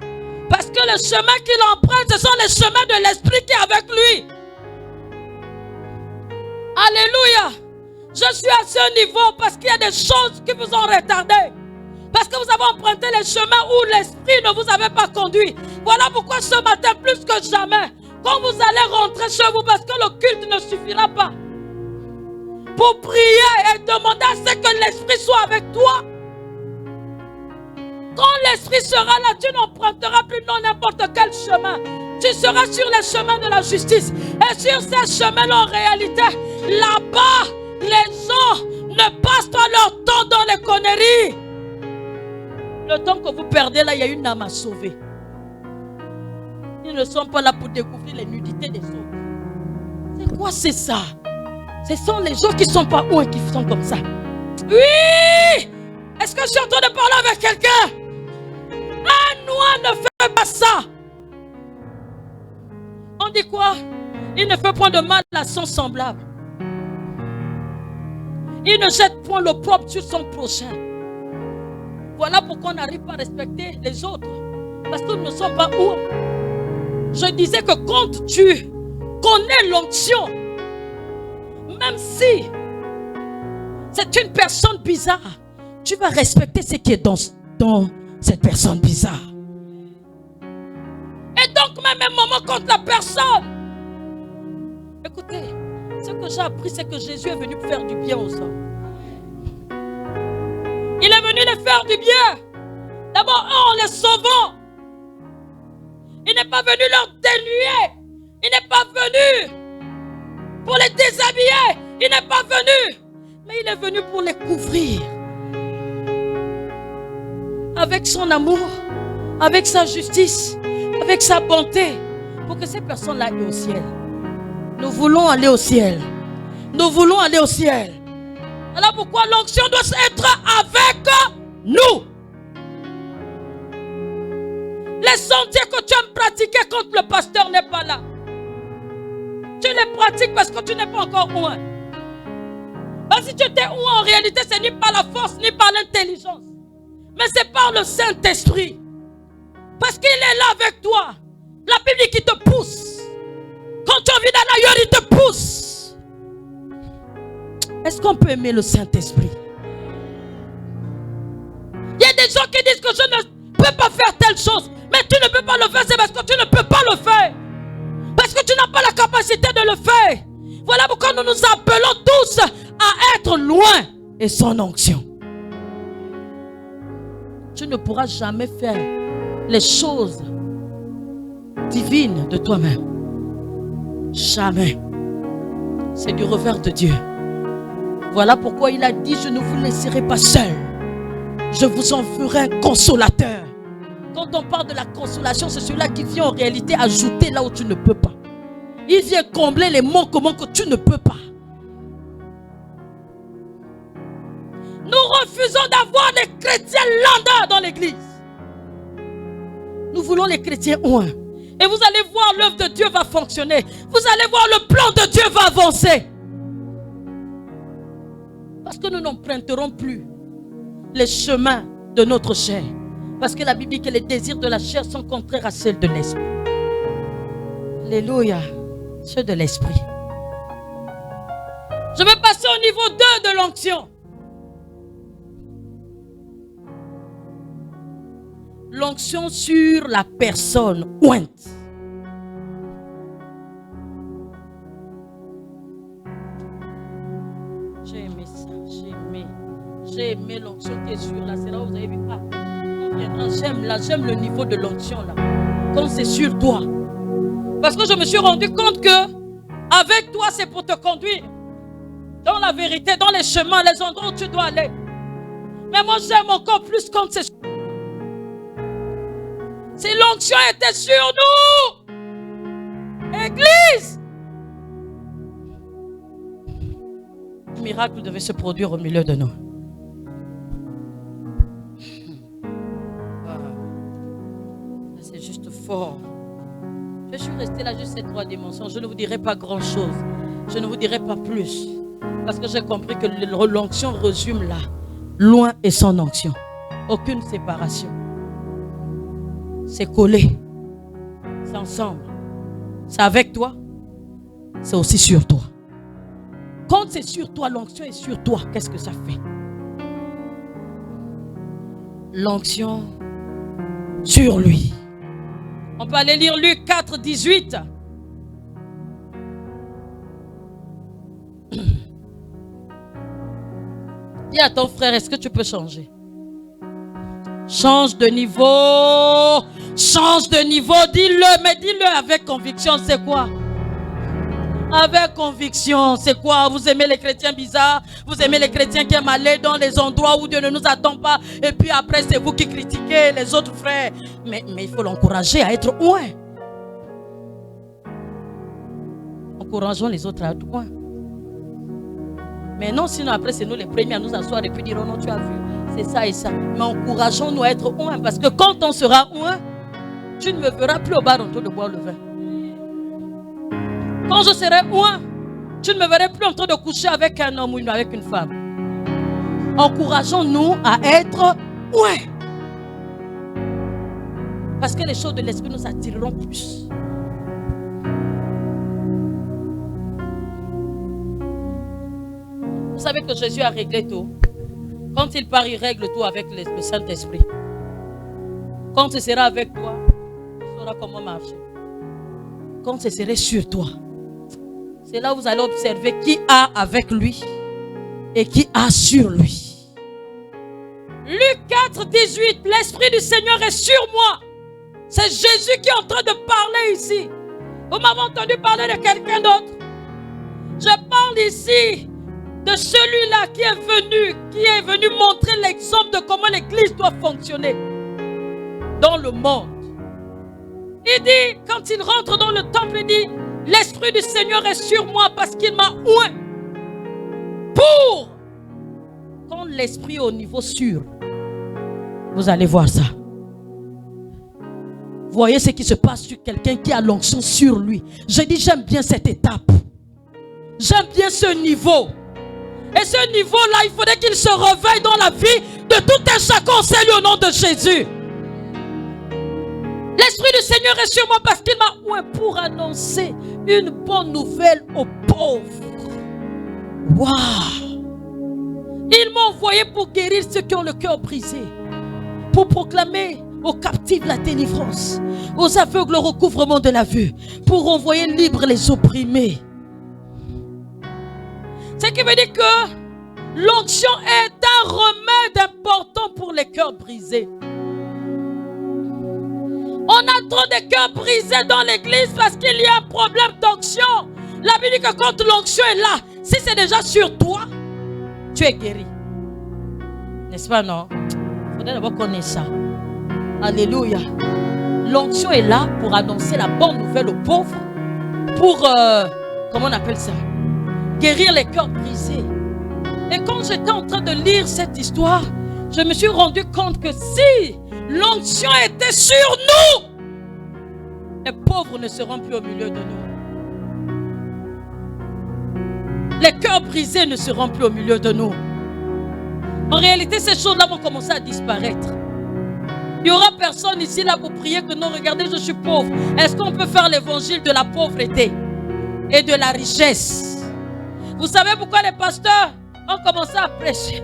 Speaker 1: Parce que le chemin qu'il emprunte, ce sont les chemins de l'Esprit qui est avec lui. Alléluia. Je suis à ce niveau parce qu'il y a des choses qui vous ont retardé. Parce que vous avez emprunté les chemins où l'Esprit ne vous avait pas conduit. Voilà pourquoi ce matin, plus que jamais, quand vous allez rentrer chez vous, parce que le culte ne suffira pas, pour prier et demander à ce que l'Esprit soit avec toi. Quand l'Esprit sera là, tu n'emprunteras plus n'importe quel chemin. Tu seras sur les chemins de la justice. Et sur ces chemins-là, en réalité, là-bas, les gens ne passent pas leur temps dans les conneries. Le temps que vous perdez là, il y a une âme à sauver. Ils ne sont pas là pour découvrir les nudités des autres. C'est quoi c'est ça? Ce sont les gens qui ne sont pas loin qui sont comme ça. Oui! Est-ce que je suis en train de parler avec quelqu'un? Un noir ne fait pas ça. On dit quoi? Il ne fait point de mal à son semblable. Il ne jette point l'opprobre sur son prochain. Voilà pourquoi on n'arrive pas à respecter les autres. Parce que nous ne sommes pas où. Je disais que quand tu connais l'onction, même si c'est une personne bizarre, tu vas respecter ce qui est dans cette personne bizarre. Et donc même un moment contre la personne. Écoutez, ce que j'ai appris, c'est que Jésus est venu faire du bien aux hommes. Il est venu les faire du bien. D'abord, en les sauvant. Il n'est pas venu leur dénuer. Il n'est pas venu pour les déshabiller. Il n'est pas venu. Mais il est venu pour les couvrir. Avec son amour, avec sa justice, avec sa bonté. Pour que ces personnes-là aillent au ciel. Nous voulons aller au ciel. Nous voulons aller au ciel. Voilà pourquoi l'onction doit être avec nous. Les sentiers que tu aimes pratiquer quand le pasteur n'est pas là. Tu les pratiques parce que tu n'es pas encore loin. Parce que si tu étais loin, en réalité, ce n'est pas la force ni par l'intelligence. Mais c'est par le Saint-Esprit. Parce qu'il est là avec toi. La Bible dit qu'il te pousse. Quand tu as envie d'aller ailleurs, il te pousse. Est-ce qu'on peut aimer le Saint-Esprit? Il y a des gens qui disent que je ne peux pas faire telle chose. Mais tu ne peux pas le faire, c'est parce que tu ne peux pas le faire. Parce que tu n'as pas la capacité de le faire. Voilà pourquoi nous nous appelons tous à être loin et sans onction. Tu ne pourras jamais faire les choses divines de toi-même. Jamais. C'est du revers de Dieu. Voilà pourquoi il a dit: je ne vous laisserai pas seul. Je vous en ferai un consolateur. Quand on parle de la consolation, c'est celui-là qui vient en réalité ajouter là où tu ne peux pas. Il vient combler les manquements que tu ne peux pas. Nous refusons d'avoir des chrétiens lambda dans l'église. Nous voulons les chrétiens loin. Et vous allez voir, l'œuvre de Dieu va fonctionner. Vous allez voir, le plan de Dieu va avancer. Parce que nous n'emprunterons plus les chemins de notre chair. Parce que la Bible dit que les désirs de la chair sont contraires à ceux de l'esprit. Alléluia. Ceux de l'esprit. Je vais passer au niveau 2 de l'onction. L'onction sur la personne ointe. J'ai aimé ça, j'ai aimé l'onction qui est sur là. C'est là où vous avez vu. J'aime le niveau de l'onction là. Quand c'est sur toi. Parce que je me suis rendu compte que avec toi c'est pour te conduire dans la vérité, dans les chemins, les endroits où tu dois aller. Mais moi j'aime encore plus quand c'est sur. Si l'onction était sur nous, Église, un miracle devait se produire au milieu de nous. C'est juste fort. Je suis resté là juste ces 3 dimensions. Je ne vous dirai pas grand chose. Je ne vous dirai pas plus. Parce que j'ai compris que l'onction résume là. Loin et sans onction. Aucune séparation. C'est collé. C'est ensemble. C'est avec toi. C'est aussi sur toi. Quand c'est sur toi, l'onction est sur toi. Qu'est-ce que ça fait? L'onction sur lui. On peut aller lire Luc 4, 18. Dis à ton frère, est-ce que tu peux changer? Change de niveau. Change de niveau. Dis-le, mais dis-le avec conviction. C'est quoi? Avec conviction. C'est quoi? Vous aimez les chrétiens bizarres? Vous aimez les chrétiens qui aiment aller dans les endroits où Dieu ne nous attend pas? Et puis après, c'est vous qui critiquez les autres frères. Mais il faut l'encourager à être loin. Encourageons les autres à être loin. Mais non, sinon après, c'est nous les premiers à nous asseoir et puis dire: oh non, tu as vu, c'est ça et ça. Mais encourageons-nous à être loin. Parce que quand on sera loin, tu ne me verras plus au bar en train de boire le vin. Quand je serai loin, tu ne me verrai plus en train de coucher avec un homme ou avec une femme. Encourageons-nous à être loin. Parce que les choses de l'esprit nous attireront plus. Vous savez que Jésus a réglé tout. Quand il part, il règle tout avec le Saint-Esprit. Quand ce sera avec toi, tu sauras comment marcher. Quand ce sera sur toi, c'est là où vous allez observer qui a avec lui et qui a sur lui. Luc 4, 18. L'Esprit du Seigneur est sur moi. C'est Jésus qui est en train de parler ici. Vous m'avez entendu parler de quelqu'un d'autre? Je parle ici de celui-là qui est venu montrer l'exemple de comment l'église doit fonctionner dans le monde. Il dit, quand il rentre dans le temple, il dit: l'Esprit du Seigneur est sur moi parce qu'il m'a oint. Pour quand l'Esprit est au niveau sûr, vous allez voir ça. Voyez ce qui se passe sur quelqu'un qui a l'onction sur lui. Je dis, j'aime bien cette étape. J'aime bien ce niveau. Et ce niveau-là, il faudrait qu'il se réveille dans la vie de tout un chacun au salut au nom de Jésus. L'Esprit du Seigneur est sur moi parce qu'il m'a oint pour annoncer une bonne nouvelle aux pauvres. Waouh! Il m'a envoyé pour guérir ceux qui ont le cœur brisé, pour proclamer aux captifs la délivrance, aux aveugles le recouvrement de la vue, pour envoyer libres les opprimés. Ce qui veut dire que l'onction est un remède important pour les cœurs brisés. On a trop de cœurs brisés dans l'église parce qu'il y a un problème d'onction. La Bible dit que quand l'onction est là, si c'est déjà sur toi, tu es guéri. N'est-ce pas, non? Il faudrait d'abord connaître ça. Alléluia. L'onction est là pour annoncer la bonne nouvelle aux pauvres. Pour, comment on appelle ça? Guérir les cœurs brisés. Et quand j'étais en train de lire cette histoire, je me suis rendu compte que si l'onction était sur nous, les pauvres ne seront plus au milieu de nous. Les cœurs brisés ne seront plus au milieu de nous. En réalité, ces choses-là vont commencer à disparaître. Il n'y aura personne ici là pour prier que non, regardez, je suis pauvre. Est-ce qu'on peut faire l'évangile de la pauvreté et de la richesse? Vous savez pourquoi les pasteurs ont commencé à prêcher?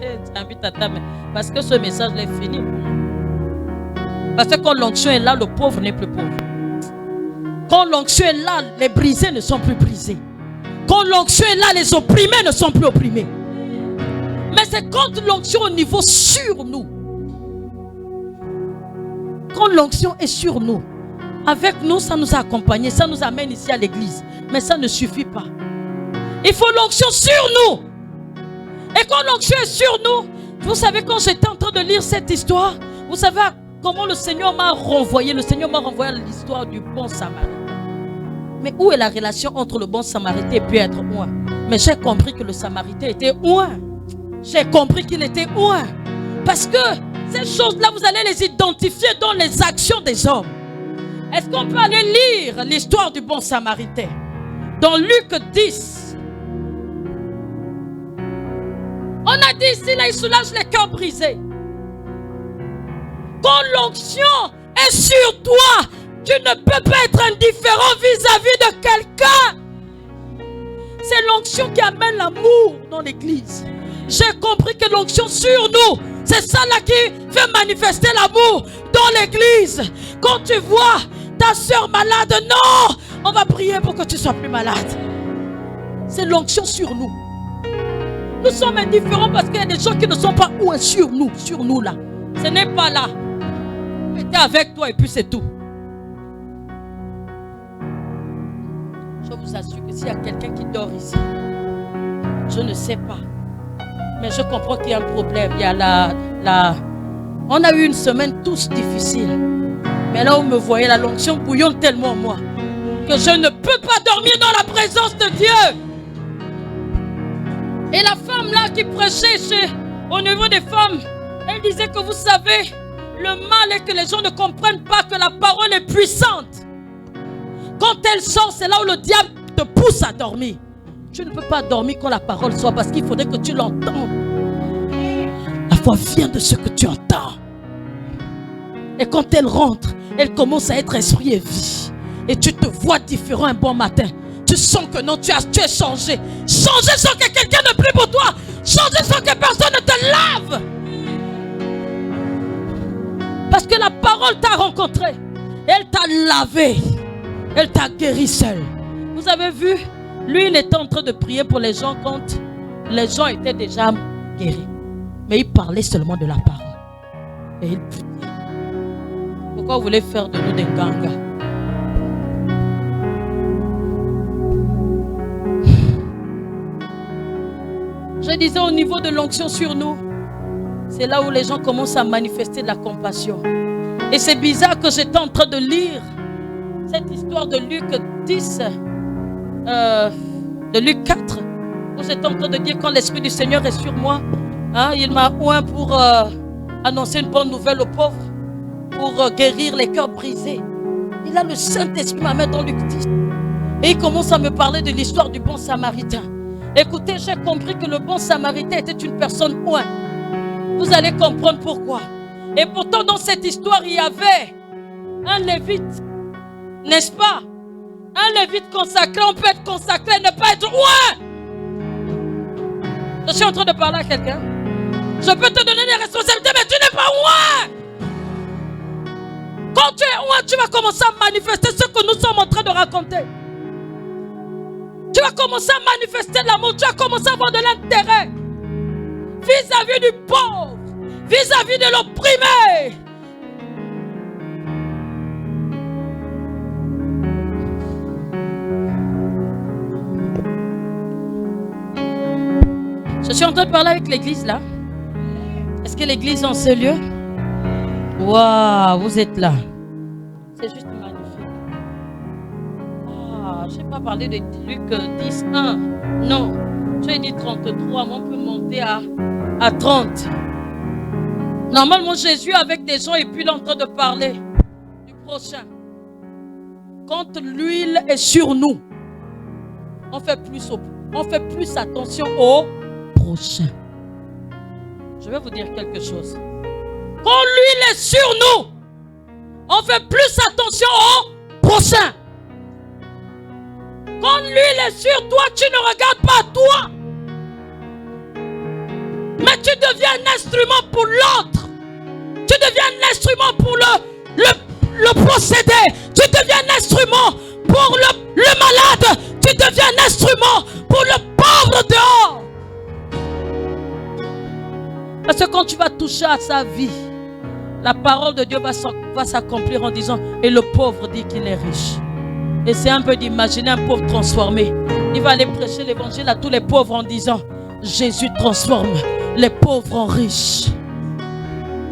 Speaker 1: Parce que ce message est fini. Parce que quand l'onction est là, le pauvre n'est plus pauvre. Quand l'onction est là, les brisés ne sont plus brisés. Quand l'onction est là, les opprimés ne sont plus opprimés. Mais c'est quand l'onction au niveau sur nous. Quand l'onction est sur nous, avec nous, ça nous a accompagnés, ça nous amène ici à l'église. Mais ça ne suffit pas. Il faut l'onction sur nous. Et quand l'onction est sur nous, vous savez, quand j'étais en train de lire cette histoire, vous savez comment le Seigneur m'a renvoyé. Le Seigneur m'a renvoyé à l'histoire du bon Samaritain. Mais où est la relation entre le bon Samaritain et puis être oint? Mais j'ai compris que le Samaritain était oint. J'ai compris qu'il était oint. Parce que ces choses-là, vous allez les identifier dans les actions des hommes. Est-ce qu'on peut aller lire l'histoire du bon Samaritain? Dans Luc 10. On a dit ici, là, il soulage les cœurs brisés. Quand l'onction est sur toi, tu ne peux pas être indifférent vis-à-vis de quelqu'un. C'est l'onction qui amène l'amour dans l'église. J'ai compris que l'onction sur nous, c'est ça là qui fait manifester l'amour dans l'église. Quand tu vois ta soeur malade, non, on va prier pour que tu sois plus malade. C'est l'onction sur nous. Nous sommes indifférents parce qu'il y a des gens qui ne sont pas où sur nous là. Ce n'est pas là. J'étais avec toi et puis c'est tout. Je vous assure que s'il y a quelqu'un qui dort ici, je ne sais pas. Mais je comprends qu'il y a un problème. Il y a On a eu une semaine tous difficile. Mais là, vous me voyez, la l'onction bouillonne tellement en moi que je ne peux pas dormir dans la présence de Dieu. Et la femme là qui prêchait au niveau des femmes, elle disait que vous savez, le mal est que les gens ne comprennent pas que la parole est puissante. Quand elle sort, c'est là où le diable te pousse à dormir. Tu ne peux pas dormir quand la parole sort parce qu'il faudrait que tu l'entendes. La foi vient de ce que tu entends. Et quand elle rentre, elle commence à être esprit et vie. Et tu te vois différent un bon matin. Tu sens que non, tu es changé. Changé sans que quelqu'un ne prie pour toi. Changé sans que personne ne te lave. Parce que la parole t'a rencontré. Elle t'a lavé. Elle t'a guéri seule. Vous avez vu? Lui, il était en train de prier pour les gens quand les gens étaient déjà guéris. Mais il parlait seulement de la parole. Et il priait. Pourquoi vous voulez faire de nous des gangas? Je disais au niveau de l'onction sur nous, c'est là où les gens commencent à manifester de la compassion. Et c'est bizarre que j'étais en train de lire cette histoire de Luc 10, de Luc 4, où j'étais en train de dire quand l'Esprit du Seigneur est sur moi, hein, il m'a oint pour annoncer une bonne nouvelle aux pauvres, pour guérir les cœurs brisés. Il a le Saint-Esprit à mettre dans Luc 10. Et il commence à me parler de l'histoire du bon Samaritain. Écoutez, j'ai compris que le bon Samaritain était une personne ointe. Vous allez comprendre pourquoi. Et pourtant, dans cette histoire, il y avait un lévite. N'est-ce pas? Un lévite consacré, on peut être consacré et ne pas être oint. Je suis en train de parler à quelqu'un. Je peux te donner des responsabilités, mais tu n'es pas oint. Quand tu es oint, tu vas commencer à manifester ce que nous sommes en train de raconter. Tu vas commencer à manifester l'amour, tu vas commencer à avoir de l'intérêt vis-à-vis du pauvre, vis-à-vis de l'opprimé. Je suis en train de parler avec l'église là. Est-ce que l'église est en ce lieu? Waouh, vous êtes là. C'est juste magnifique. Ah, je n'ai pas parlé de Luc 10, 1. Non, j'ai dit 33, mais on peut monter à 30. Normalement, Jésus avec des gens et puis il est en train de parler du prochain. Quand l'huile est sur nous, on fait plus attention au prochain. Je vais vous dire quelque chose. Quand l'huile est sur nous, on fait plus attention au prochain. Quand l'huile est sur toi, tu ne regardes pas toi, mais tu deviens un instrument pour l'autre. Tu deviens un instrument pour le possédé. Tu deviens un instrument pour le malade. Tu deviens un instrument pour le pauvre dehors. Parce que quand tu vas toucher à sa vie, la parole de Dieu va s'accomplir en disant, et le pauvre dit qu'il est riche. Et c'est un peu d'imaginer un pauvre transformé. Il va aller prêcher l'évangile à tous les pauvres en disant, Jésus transforme les pauvres en riches.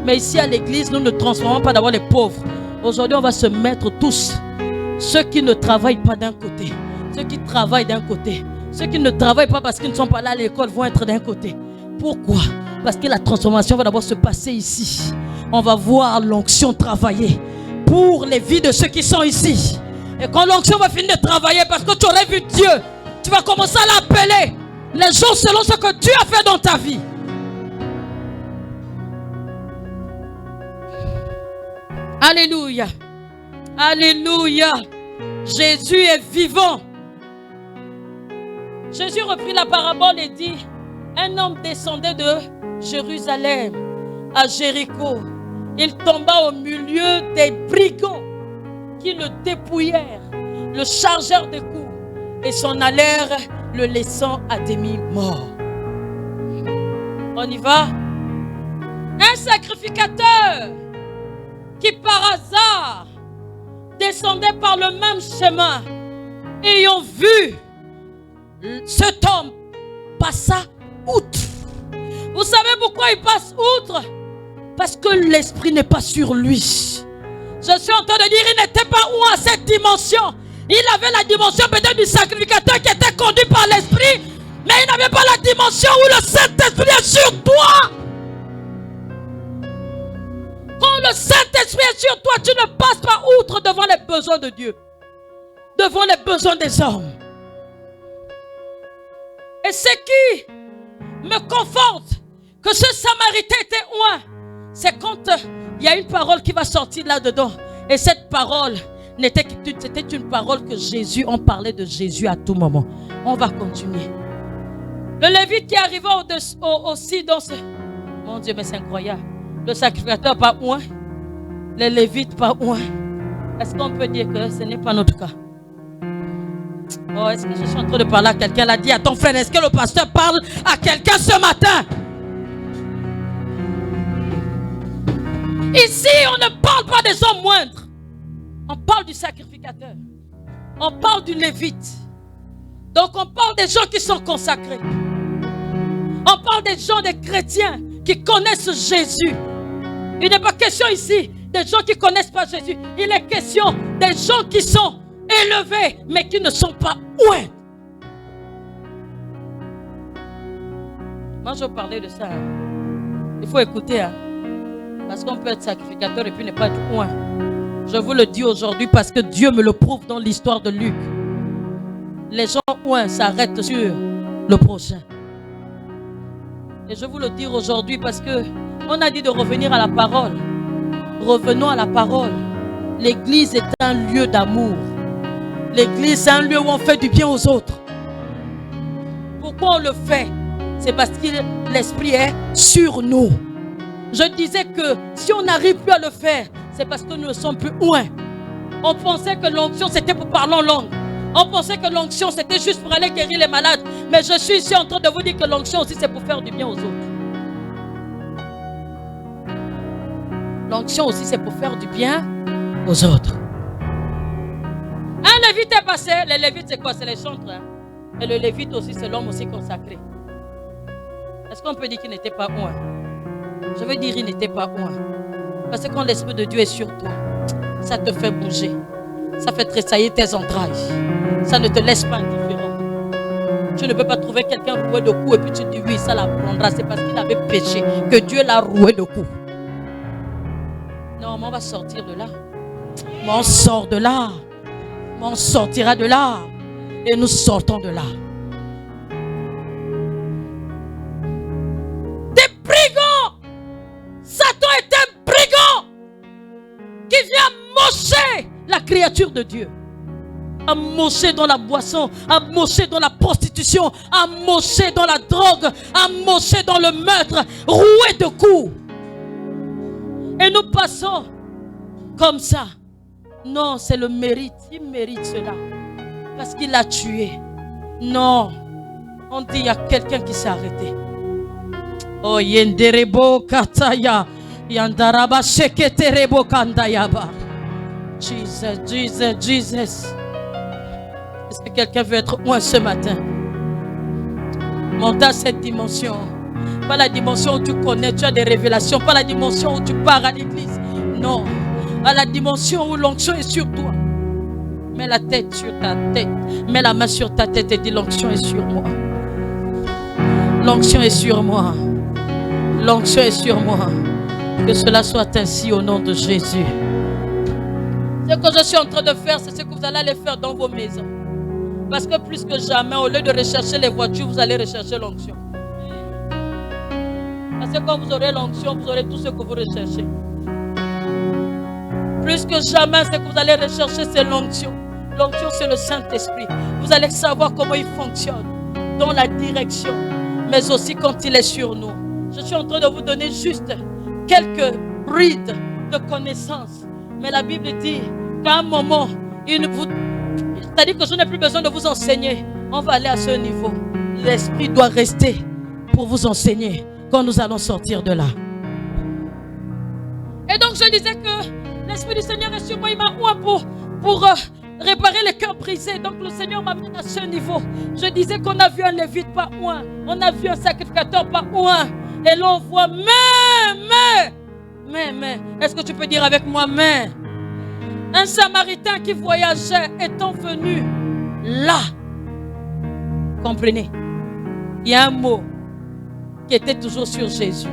Speaker 1: Mais ici à l'église, nous ne transformons pas d'abord les pauvres. Aujourd'hui, on va se mettre tous, ceux qui ne travaillent pas d'un côté, ceux qui travaillent d'un côté, ceux qui ne travaillent pas parce qu'ils ne sont pas là à l'école vont être d'un côté. Pourquoi? Parce que la transformation va d'abord se passer ici. On va voir l'onction travailler pour les vies de ceux qui sont ici. Et quand l'onction va finir de travailler, parce que tu aurais vu Dieu, tu vas commencer à l'appeler les gens selon ce que Dieu a fait dans ta vie. Alléluia. Alléluia. Jésus est vivant. Jésus reprit la parabole et dit, un homme descendait de Jérusalem à Jéricho. Il tomba au milieu des brigands qui le dépouillèrent, le chargèrent de coups et s'en allèrent, le laissant à demi mort. On y va. Un sacrificateur qui par hasard descendait par le même chemin, ayant vu cet homme passa outre. Vous savez pourquoi il passe outre? Parce que l'esprit n'est pas sur lui. Je suis en train de dire, il n'était pas où à cette dimension. Il avait la dimension peut-être du sacrificateur qui était conduit par l'esprit, mais il n'avait pas la dimension où le Saint-Esprit est sur toi. Quand le Saint-Esprit est sur toi, tu ne passes pas outre devant les besoins de Dieu, devant les besoins des hommes. Et ce qui me conforte que ce Samaritain était loin, c'est quand il y a une parole qui va sortir là-dedans. Et cette parole c'était une parole que Jésus, on parlait de Jésus à tout moment. On va continuer. Le Lévite qui arriva aussi dans ce... Mon Dieu, mais c'est incroyable. Le sacrificateur pas loin, les Lévites pas loin. Est-ce qu'on peut dire que ce n'est pas notre cas? Oh, est-ce que je suis en train de parler à quelqu'un? Elle a dit à ton frère, est-ce que le pasteur parle à quelqu'un ce matin? Ici, on ne parle pas des hommes moindres. On parle du sacrificateur. On parle du Lévite. Donc on parle des gens qui sont consacrés. On parle des gens, des chrétiens qui connaissent Jésus. Il n'est pas question ici des gens qui ne connaissent pas Jésus. Il est question des gens qui sont élevés mais qui ne sont pas ouins. Moi je parlais de ça. Il faut écouter. Parce qu'on peut être sacrificateur et puis ne pas être ouin. Je vous le dis aujourd'hui parce que Dieu me le prouve dans l'histoire de Luc. Les gens s'arrêtent sur le prochain. Et je vous le dis aujourd'hui parce que on a dit de revenir à la parole. Revenons à la parole. L'église est un lieu d'amour. L'église, c'est un lieu où on fait du bien aux autres. Pourquoi on le fait? C'est parce que l'Esprit est sur nous. Je disais que si on n'arrive plus à le faire, c'est parce que nous ne sommes plus loin. On pensait que l'onction c'était pour parler en langue. On pensait que l'onction c'était juste pour aller guérir les malades. Mais je suis ici en train de vous dire que l'onction aussi c'est pour faire du bien aux autres. L'onction aussi c'est pour faire du bien aux autres. Un lévite est passé. Les lévites c'est quoi? C'est les chantres. Hein? Et le lévite aussi c'est l'homme aussi consacré. Est-ce qu'on peut dire qu'il n'était pas loin? Je veux dire il n'était pas loin. Parce que quand l'Esprit de Dieu est sur toi, ça te fait bouger. Ça fait tressaillir tes entrailles. Ça ne te laisse pas indifférent. Tu ne peux pas trouver quelqu'un roué de coups et puis tu te dis oui, ça l'apprendra. C'est parce qu'il avait péché que Dieu l'a roué de coups. Non, mais on va sortir de là. Mais on sort de là. Mais on sortira de là. Et nous sortons de là. Des brigands! Satan est un brigand qui vient mocher la créature de Dieu. À mocher dans la boisson, à mocher dans la prostitution, à mocher dans la drogue, à mocher dans le meurtre, roué de coups. Et nous passons comme ça. Non, c'est le mérite. Il mérite cela. Parce qu'il a tué. Non. On dit il y a quelqu'un qui s'est arrêté. Oh, yenderebo kataya. Yandaraba sheketerebo kandayaba. Jesus, Jesus, Jesus. Est-ce que quelqu'un veut être moi ce matin? Monte à cette dimension. Pas la dimension où tu connais, tu as des révélations. Pas la dimension où tu pars à l'église. Non. À la dimension où l'onction est sur toi. Mets la tête sur ta tête. Mets la main sur ta tête et dis l'onction est sur moi. L'onction est sur moi. L'onction est sur moi. Que cela soit ainsi au nom de Jésus. Ce que je suis en train de faire, c'est ce que vous allez aller faire dans vos maisons. Parce que plus que jamais, au lieu de rechercher les voitures, vous allez rechercher l'onction. Parce que quand vous aurez l'onction, vous aurez tout ce que vous recherchez. Plus que jamais, ce que vous allez rechercher, c'est l'onction. L'onction, c'est le Saint-Esprit. Vous allez savoir comment il fonctionne dans la direction, mais aussi quand il est sur nous. Je suis en train de vous donner juste quelques brides de connaissances. Mais la Bible dit qu'à un moment, c'est-à-dire que je n'ai plus besoin de vous enseigner. On va aller à ce niveau. L'Esprit doit rester pour vous enseigner quand nous allons sortir de là. Et donc je disais que l'Esprit du Seigneur est sur moi. Il m'a oint pour réparer les cœurs brisés. Donc le Seigneur m'amène à ce niveau. Je disais qu'on a vu un lévite pas oint. On a vu un sacrificateur pas oint. Et là on voit mais. Est-ce que tu peux dire avec moi mais? Un Samaritain qui voyageait étant venu là. Comprenez? Il y a un mot qui était toujours sur Jésus.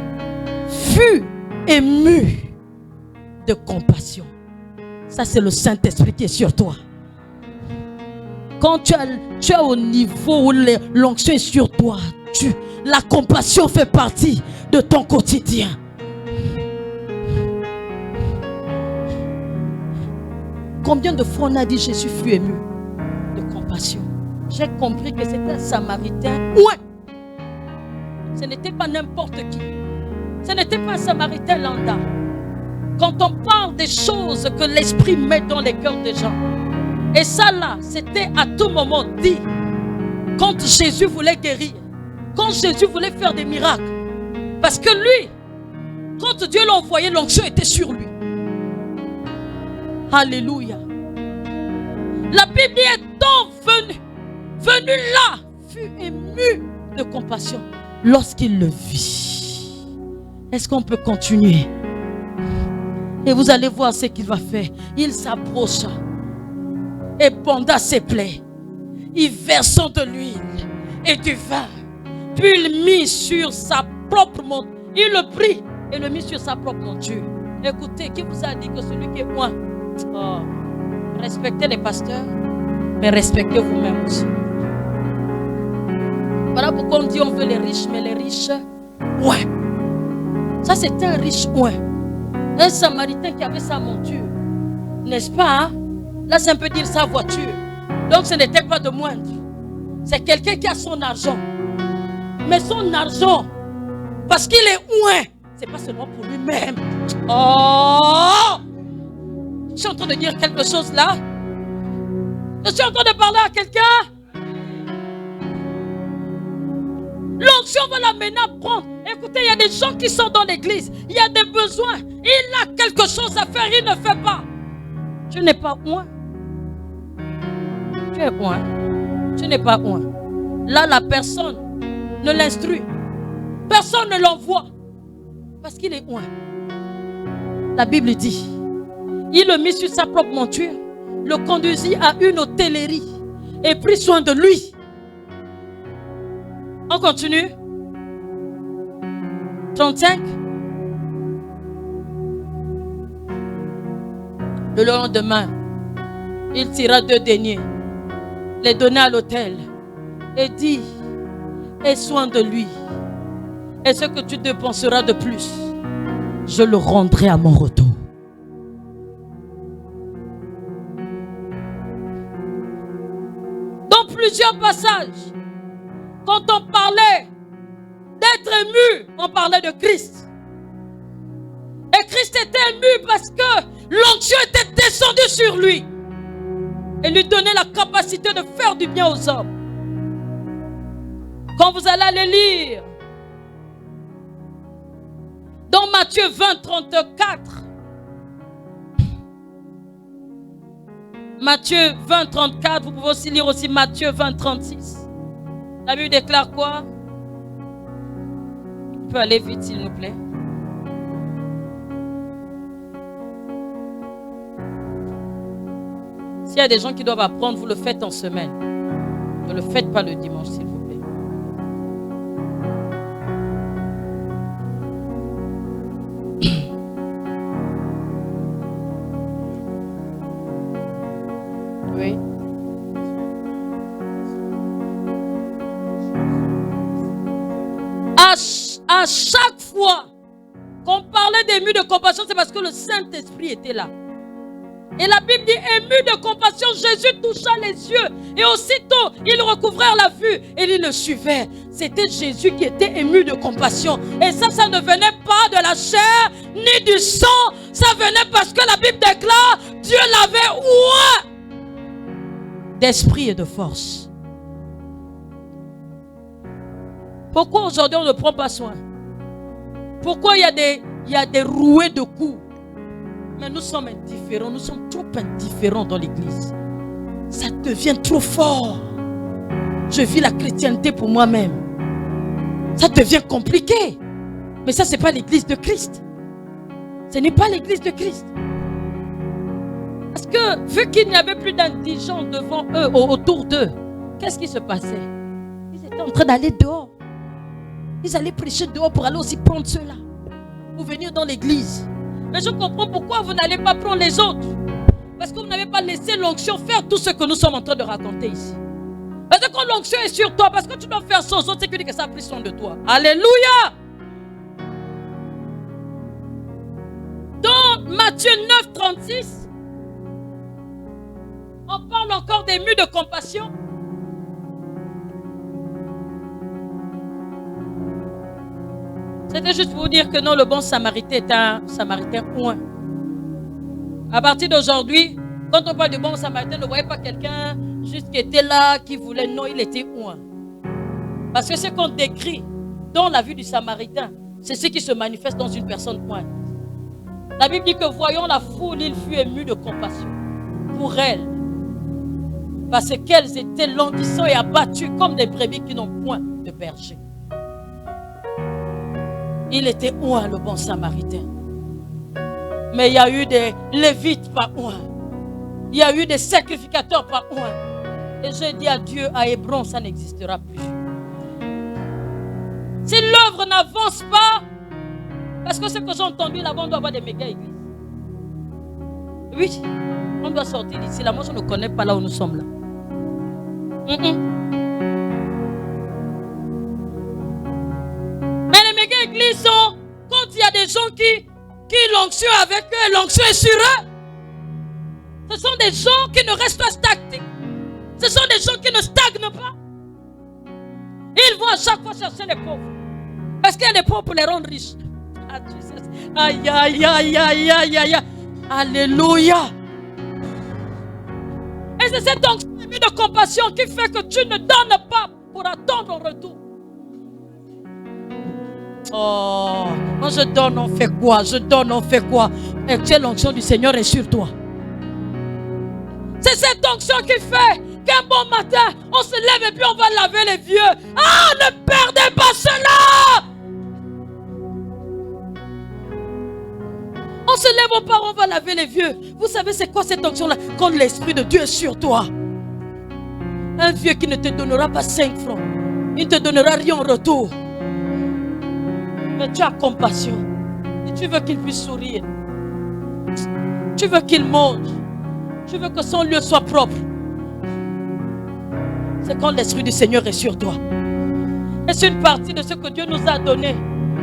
Speaker 1: Fut ému de compassion. Ça c'est le Saint-Esprit qui est sur toi. Quand tu es au niveau où l'onction est sur toi, la compassion fait partie de ton quotidien. Combien de fois on a dit Jésus fut ému de compassion? J'ai compris que c'était un Samaritain. Ouais. Ce n'était pas n'importe qui. Ce n'était pas un Samaritain lambda. Quand on parle des choses que l'Esprit met dans les cœurs des gens. Et ça là, c'était à tout moment dit. Quand Jésus voulait guérir. Quand Jésus voulait faire des miracles. Parce que lui, quand Dieu l'a envoyé, l'onction était sur lui. Alléluia. La Bible dit étant venu là, fut ému de compassion lorsqu'il le vit. Est-ce qu'on peut continuer? Et vous allez voir ce qu'il va faire. Il s'approcha et banda ses plaies. Il versant de l'huile et du vin. Puis il mit sur sa propre monture. Il le prit et le mit sur sa propre monture. Écoutez, qui vous a dit que celui qui est loin Oh. Respectez les pasteurs, mais respectez vous-même aussi. Voilà pourquoi on dit on veut les riches, mais les riches, ouais. Ça c'était un riche, ouais. Un Samaritain qui avait sa monture, n'est-ce pas? Hein? Là c'est un peu dire sa voiture. Donc ce n'était pas de moindre. C'est quelqu'un qui a son argent. Mais son argent, parce qu'il est ouin, c'est pas seulement pour lui-même. Oh! Je suis en train de dire quelque chose là. Je suis en train de parler à quelqu'un. L'onction va l'amener à prendre. Écoutez, il y a des gens qui sont dans l'église. Il y a des besoins. Il a quelque chose à faire, il ne fait pas. Tu n'es pas ouin. Tu es ouin. Tu n'es pas ouin. Là, la personne ne l'instruit. Personne ne l'envoie. Parce qu'il est ouin. La Bible dit, il le mit sur sa propre monture, le conduisit à une hôtellerie et prit soin de lui. On continue. 35. Le lendemain, il tira 2 deniers, les donna à l'hôtel et dit, aie soin de lui. Et ce que tu dépenseras de plus, je le rendrai à mon retour. Dans plusieurs passages, quand on parlait d'être ému, on parlait de Christ. Et Christ était ému parce que l'onction était descendue sur lui et lui donnait la capacité de faire du bien aux hommes. Quand vous allez aller lire dans Matthieu 20, 34, Matthieu 20, 34, vous pouvez aussi lire aussi Matthieu 20, 36. La Bible déclare quoi? On peut aller vite s'il nous plaît. S'il y a des gens qui doivent apprendre, vous le faites en semaine. Ne le faites pas le dimanche s'il vous plaît. Oui. À chaque fois qu'on parlait d'ému de compassion, c'est parce que le Saint-Esprit était là. Et la Bible dit, ému de compassion, Jésus toucha les yeux. Et aussitôt, ils recouvrèrent la vue et ils le suivaient. C'était Jésus qui était ému de compassion. Et ça ne venait pas de la chair ni du sang. Ça venait parce que la Bible déclare, Dieu l'avait oint d'esprit et de force. Pourquoi aujourd'hui on ne prend pas soin? Pourquoi il y a des rouées de coups? Mais nous sommes indifférents, nous sommes trop indifférents dans l'église. Ça devient trop fort. Je vis la chrétienté pour moi-même. Ça devient compliqué. Mais ça, ce n'est pas l'église de Christ. Ce n'est pas l'église de Christ. Parce que, vu qu'il n'y avait plus d'indigents devant eux, autour d'eux, qu'est-ce qui se passait? Ils étaient en train d'aller dehors. Ils allaient prêcher dehors pour aller aussi prendre ceux-là. Pour venir dans l'église. Mais je comprends pourquoi vous n'allez pas prendre les autres. Parce que vous n'avez pas laissé l'onction faire tout ce que nous sommes en train de raconter ici. Parce que quand l'onction est sur toi, parce que tu dois faire ça aux autres, c'est que ça a pris soin de toi. Alléluia! Dans Matthieu 9, 36, on parle encore d'ému de compassion. C'était juste pour vous dire que non, le bon samaritain est un samaritain ouin. À partir d'aujourd'hui, quand on parle du bon samaritain, ne voyez pas quelqu'un juste qui était là, qui voulait. Non, il était ouin. Parce que ce qu'on décrit dans la vie du samaritain, c'est ce qui se manifeste dans une personne ouin. La Bible dit que voyant la foule, il fut ému de compassion pour elle. Parce qu'elles étaient languissantes et abattues comme des brebis qui n'ont point de berger. Il était ouin, le bon samaritain. Mais il y a eu des lévites pas ouin. Il y a eu des sacrificateurs pas ouin. Et j'ai dit à Dieu, à Hébron, ça n'existera plus. Si l'œuvre n'avance pas, parce que ce que j'ai entendu là-bas, on doit avoir des méga églises. Oui, on doit sortir d'ici. Là, moi, je ne connais pas là où nous sommes là. Mais les méga églises sont, quand il y a des gens qui l'onction avec eux, l'onction est sur eux. Ce sont des gens qui ne restent pas statiques. Ce sont des gens qui ne stagnent pas. Ils vont à chaque fois chercher les pauvres. Parce qu'il y a des pauvres pour les rendre riches. Ah, Jesus. Aïe, aïe, aïe, aïe, aïe, aïe. Alléluia. Et c'est cette onction de compassion qui fait que tu ne donnes pas pour attendre un retour. Oh, moi je donne, on fait quoi? Je donne, on fait quoi? Et que l'onction du Seigneur est sur toi. C'est cette onction qui fait qu'un bon matin, on se lève et puis on va laver les vieux. Ah, ne perdez pas cela! On se lève, on part, on va laver les vieux. Vous savez c'est quoi cette onction-là? Quand l'Esprit de Dieu est sur toi. Un vieux qui ne te donnera pas 5 francs. Il ne te donnera rien en retour. Mais tu as compassion. Et tu veux qu'il puisse sourire. Tu veux qu'il mange. Tu veux que son lieu soit propre. C'est quand l'Esprit du Seigneur est sur toi. Et c'est une partie de ce que Dieu nous a donné.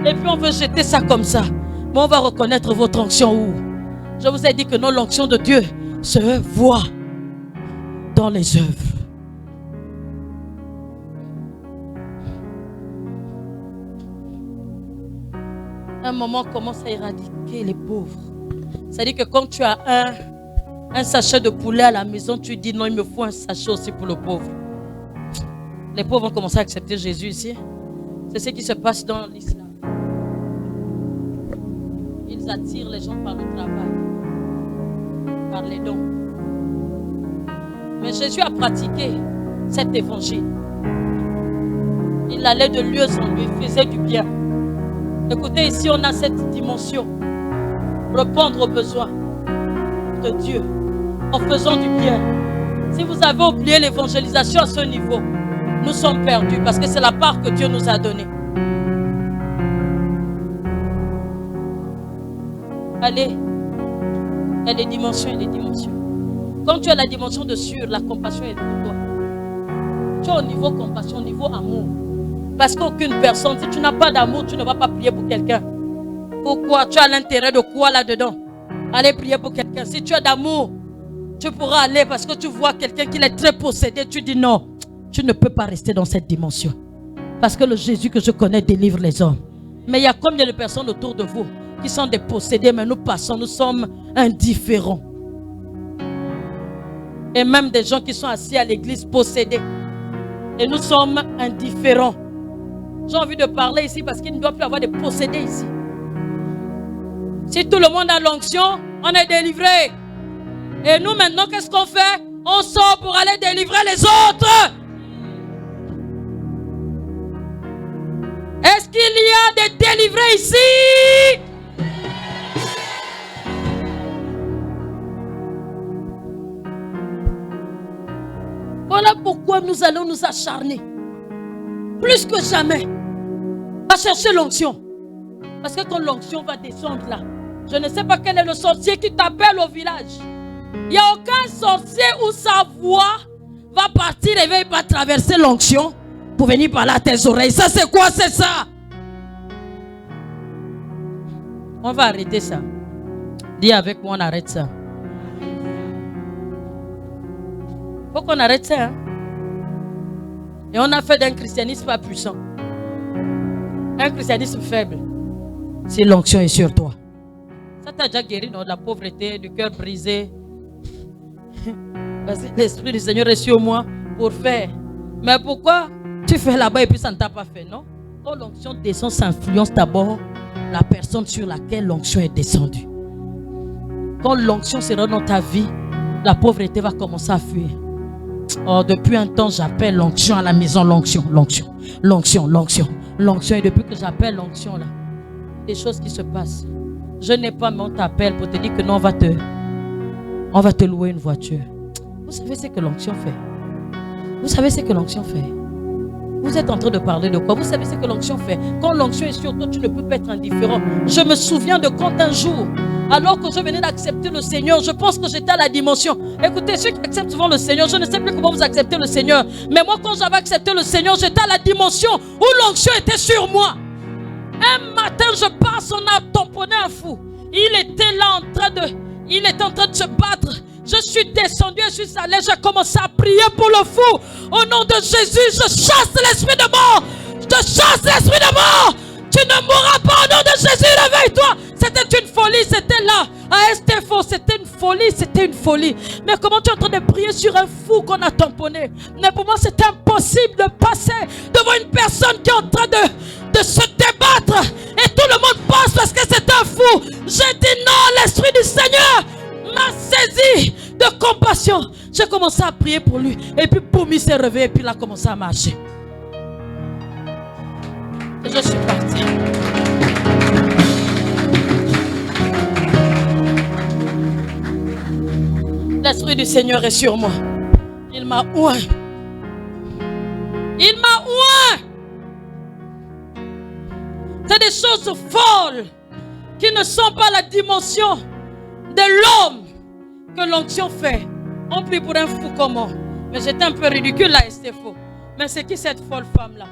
Speaker 1: Et puis on veut jeter ça comme ça. Mais on va reconnaître votre onction où? Je vous ai dit que non, l'onction de Dieu se voit dans les œuvres. Un moment commence à éradiquer les pauvres. C'est-à-dire que quand tu as un sachet de poulet à la maison, tu dis non, il me faut un sachet aussi pour le pauvre. Les pauvres ont commencé à accepter Jésus ici. C'est ce qui se passe dans l'islam. Ils attirent les gens par le travail, par les dons. Mais Jésus a pratiqué cet évangile. Il allait de lieu en lieu, il faisait du bien. Écoutez, ici on a cette dimension. Répondre aux besoins de Dieu en faisant du bien. Si vous avez oublié l'évangélisation à ce niveau, nous sommes perdus parce que c'est la part que Dieu nous a donnée. Allez, il y a des dimensions et des dimensions. Quand tu as la dimension de sûr, la compassion est pour toi. Tu es au niveau compassion, au niveau amour. Parce qu'aucune personne, si tu n'as pas d'amour, tu ne vas pas prier pour quelqu'un. Pourquoi? Tu as l'intérêt de quoi là-dedans? Aller prier pour quelqu'un. Si tu as d'amour, tu pourras aller parce que tu vois quelqu'un qui est très possédé. Tu dis non, tu ne peux pas rester dans cette dimension. Parce que le Jésus que je connais délivre les hommes. Mais il y a combien de personnes autour de vous qui sont des possédés, mais nous passons, nous sommes indifférents. Et même des gens qui sont assis à l'église possédés. Et nous sommes indifférents. J'ai envie de parler ici parce qu'il ne doit plus y avoir de possédés ici. Si tout le monde a l'onction, on est délivré. Et nous maintenant, qu'est-ce qu'on fait? On sort pour aller délivrer les autres. Est-ce qu'il y a des délivrés ici? Voilà pourquoi nous allons nous acharner plus que jamais à chercher l'onction. Parce que quand l'onction va descendre là, je ne sais pas quel est le sorcier qui t'appelle au village. Il n'y a aucun sorcier où sa voix va partir et va traverser l'onction pour venir parler à tes oreilles. Ça c'est quoi? C'est ça. On va arrêter ça. Dis avec moi, on arrête ça. Faut qu'on arrête ça. Hein? Et on a fait d'un christianisme pas puissant. Un christianisme faible. Si l'onction est sur toi. Ça t'a déjà guéri, non? De la pauvreté, du cœur brisé. Parce que l'Esprit du Seigneur est sur moi pour faire. Mais pourquoi tu fais là-bas et puis ça ne t'a pas fait, non? Quand l'onction descend, ça influence d'abord la personne sur laquelle l'onction est descendue. Quand l'onction sera dans ta vie, la pauvreté va commencer à fuir. Oh, depuis un temps, j'appelle l'onction à la maison, l'onction. Et depuis que j'appelle l'onction là, des choses qui se passent. Je n'ai pas, mais on t'appelle pour te dire que non, on va te louer une voiture. Vous savez ce que l'onction fait? Vous savez ce que l'onction fait? Vous êtes en train de parler de quoi? Vous savez ce que l'onction fait? Quand l'onction est sur toi, tu ne peux pas être indifférent. Je me souviens de quand un jour, Alors que je venais d'accepter le Seigneur, je pense que j'étais à la dimension. Écoutez, ceux qui acceptent souvent le Seigneur, je ne sais plus comment vous acceptez le Seigneur. Mais moi, quand j'avais accepté le Seigneur, j'étais à la dimension où l'onction était sur moi. Un matin, je passe, on a tamponné un fou. Il était là il était en train de se battre. Je suis descendu, je suis allé, j'ai commencé à prier pour le fou. Au nom de Jésus, je chasse l'esprit de mort. Je chasse l'esprit de mort. Tu ne mourras pas au nom de Jésus, réveille-toi. C'était une folie, c'était là. À Estefo, c'était une folie. Mais comment tu es en train de prier sur un fou qu'on a tamponné? Mais pour moi, c'est impossible de passer devant une personne qui est en train de se débattre. Et tout le monde passe parce que c'est un fou. J'ai dit non, l'esprit du Seigneur m'a saisi de compassion. J'ai commencé à prier pour lui. Et puis, boum, il s'est réveillé. Et puis, il a commencé à marcher. Et je suis parti. L'esprit du Seigneur est sur moi. Il m'a oint. Il m'a oint. C'est des choses folles qui ne sont pas la dimension de l'homme que l'onction fait. On prie pour un fou comment? Mais j'étais un peu ridicule là, c'était faux. Mais c'est qui cette folle femme là?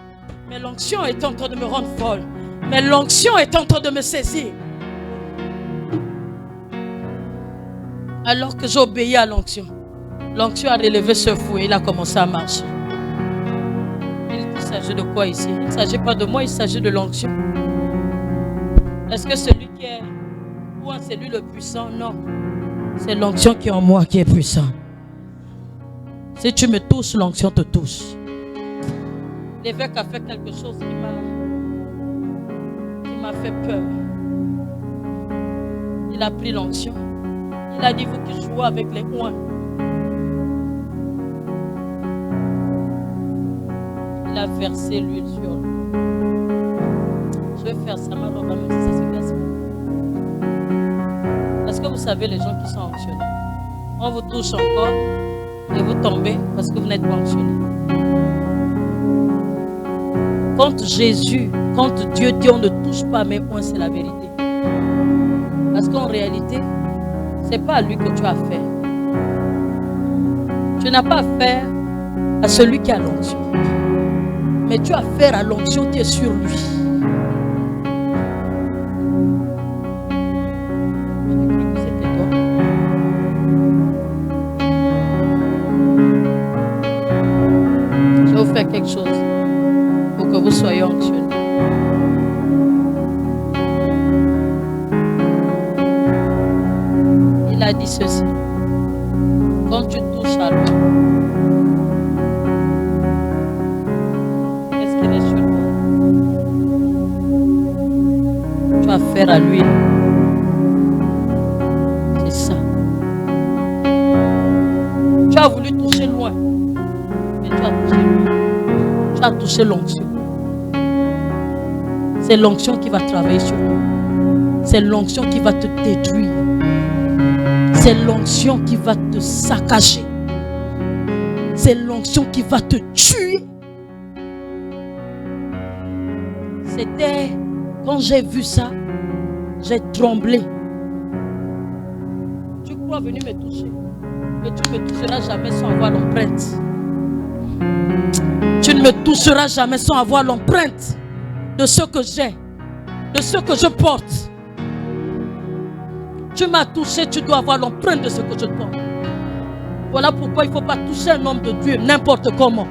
Speaker 1: Mais l'onction est en train de me rendre folle. Mais l'onction est en train de me saisir. Alors que j'ai obéi à l'onction, l'onction a relevé ce fou et il a commencé à marcher. Il s'agit de quoi ici? Il ne s'agit pas de moi, il s'agit de l'onction. Est-ce que celui qui est ou c'est lui le puissant? Non. C'est l'onction qui est en moi qui est puissant. Si tu me touches, l'onction te touche. L'évêque a fait quelque chose qui m'a fait peur. Il a pris l'onction. Il a dit, vous qui jouez avec les oins. Il a versé l'huile sur lui. Je vais faire ça, ma robe, même si ça se casse. Est-ce que vous savez les gens qui sont onctionnés? On vous touche encore et vous tombez parce que vous n'êtes pas onctionné. Quand Dieu dit on ne touche pas mes oins, c'est la vérité. Parce qu'en réalité, ce n'est pas à lui que tu as affaire. Tu n'as pas affaire à celui qui a l'onction. Mais tu as affaire à l'onction qui est sur lui. J'ai cru que c'était toi. Je vais vous faire quelque chose pour que vous soyez onctionnés. Il a dit ceci. Quand tu touches à l'eau, qu'est-ce qu'il est sur toi? Tu as affaire à l'huile. C'est ça. Tu as voulu toucher loin, mais tu as touché l'huile. Tu as touché l'onction. C'est l'onction qui va travailler sur toi. C'est l'onction qui va te détruire. C'est l'onction qui va te saccager. C'est l'onction qui va te tuer. C'était quand j'ai vu ça, j'ai tremblé. Tu crois venir me toucher, mais tu ne me toucheras jamais sans avoir l'empreinte. Tu ne me toucheras jamais sans avoir l'empreinte de ce que j'ai, de ce que je porte. Tu m'as touché, tu dois avoir l'empreinte de ce que je porte. Voilà pourquoi il ne faut pas toucher un homme de Dieu n'importe comment.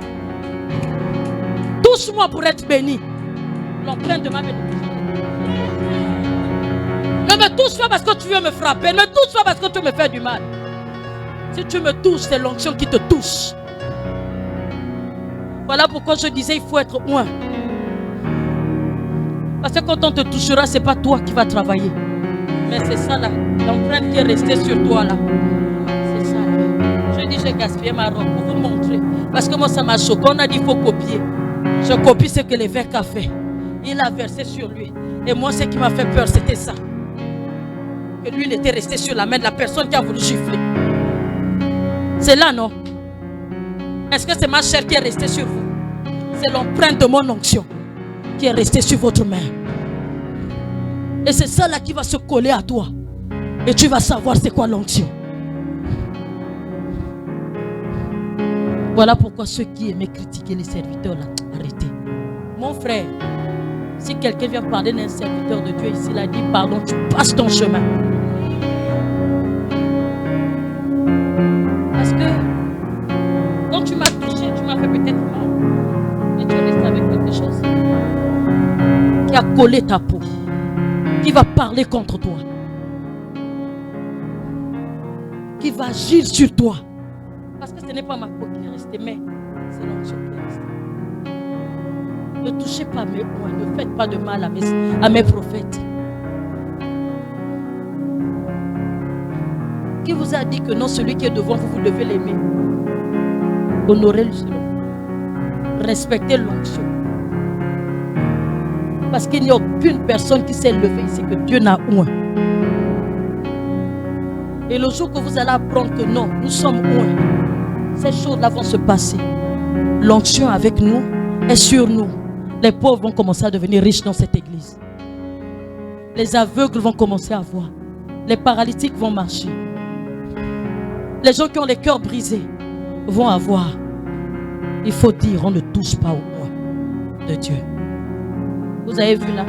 Speaker 1: Touche-moi pour être béni. L'empreinte de ma bénédiction. Ne me touche pas parce que tu veux me frapper. Ne me touche pas parce que tu veux me faire du mal. Si tu me touches, c'est l'onction qui te touche. Voilà pourquoi je disais il faut être oint. Parce que quand on te touchera, ce n'est pas toi qui vas travailler. Mais c'est ça là, l'empreinte qui est restée sur toi là. C'est ça là. Je dis j'ai gaspillé ma robe pour vous montrer. Parce que moi ça m'a choqué. On a dit il faut copier. Je copie ce que l'évêque a fait. Il a versé sur lui. Et moi ce qui m'a fait peur c'était ça. Que lui il était resté sur la main de la personne qui a voulu gifler. C'est là non? Est-ce que c'est ma chair qui est restée sur vous? C'est l'empreinte de mon onction qui est restée sur votre main. Et c'est ça là qui va se coller à toi. Et tu vas savoir c'est quoi l'onction. Voilà pourquoi ceux qui aimaient critiquer les serviteurs là, arrêtez. Mon frère, si quelqu'un vient parler d'un serviteur de Dieu ici, il a dit pardon, tu passes ton chemin. Parce que quand tu m'as touché, tu m'as fait peut-être mal. Et tu restes avec quelque chose qui a collé ta peau, qui va parler contre toi, qui va agir sur toi. Parce que ce n'est pas ma peau qui est restée, mais c'est l'onction qui est restée. Ne touchez pas mes poings, ne faites pas de mal à mes prophètes. Qui vous a dit que non, celui qui est devant vous, vous devez l'aimer? Honorez-le selon. Respectez l'onction. Parce qu'il n'y a aucune personne qui s'est levée ici que Dieu n'a oint. Et le jour que vous allez apprendre que non, nous sommes oints, ces choses-là vont se passer. L'onction avec nous est sur nous. Les pauvres vont commencer à devenir riches dans cette église. Les aveugles vont commencer à voir. Les paralytiques vont marcher. Les gens qui ont les cœurs brisés vont avoir. Il faut dire, on ne touche pas au oint de Dieu. Vous avez vu là?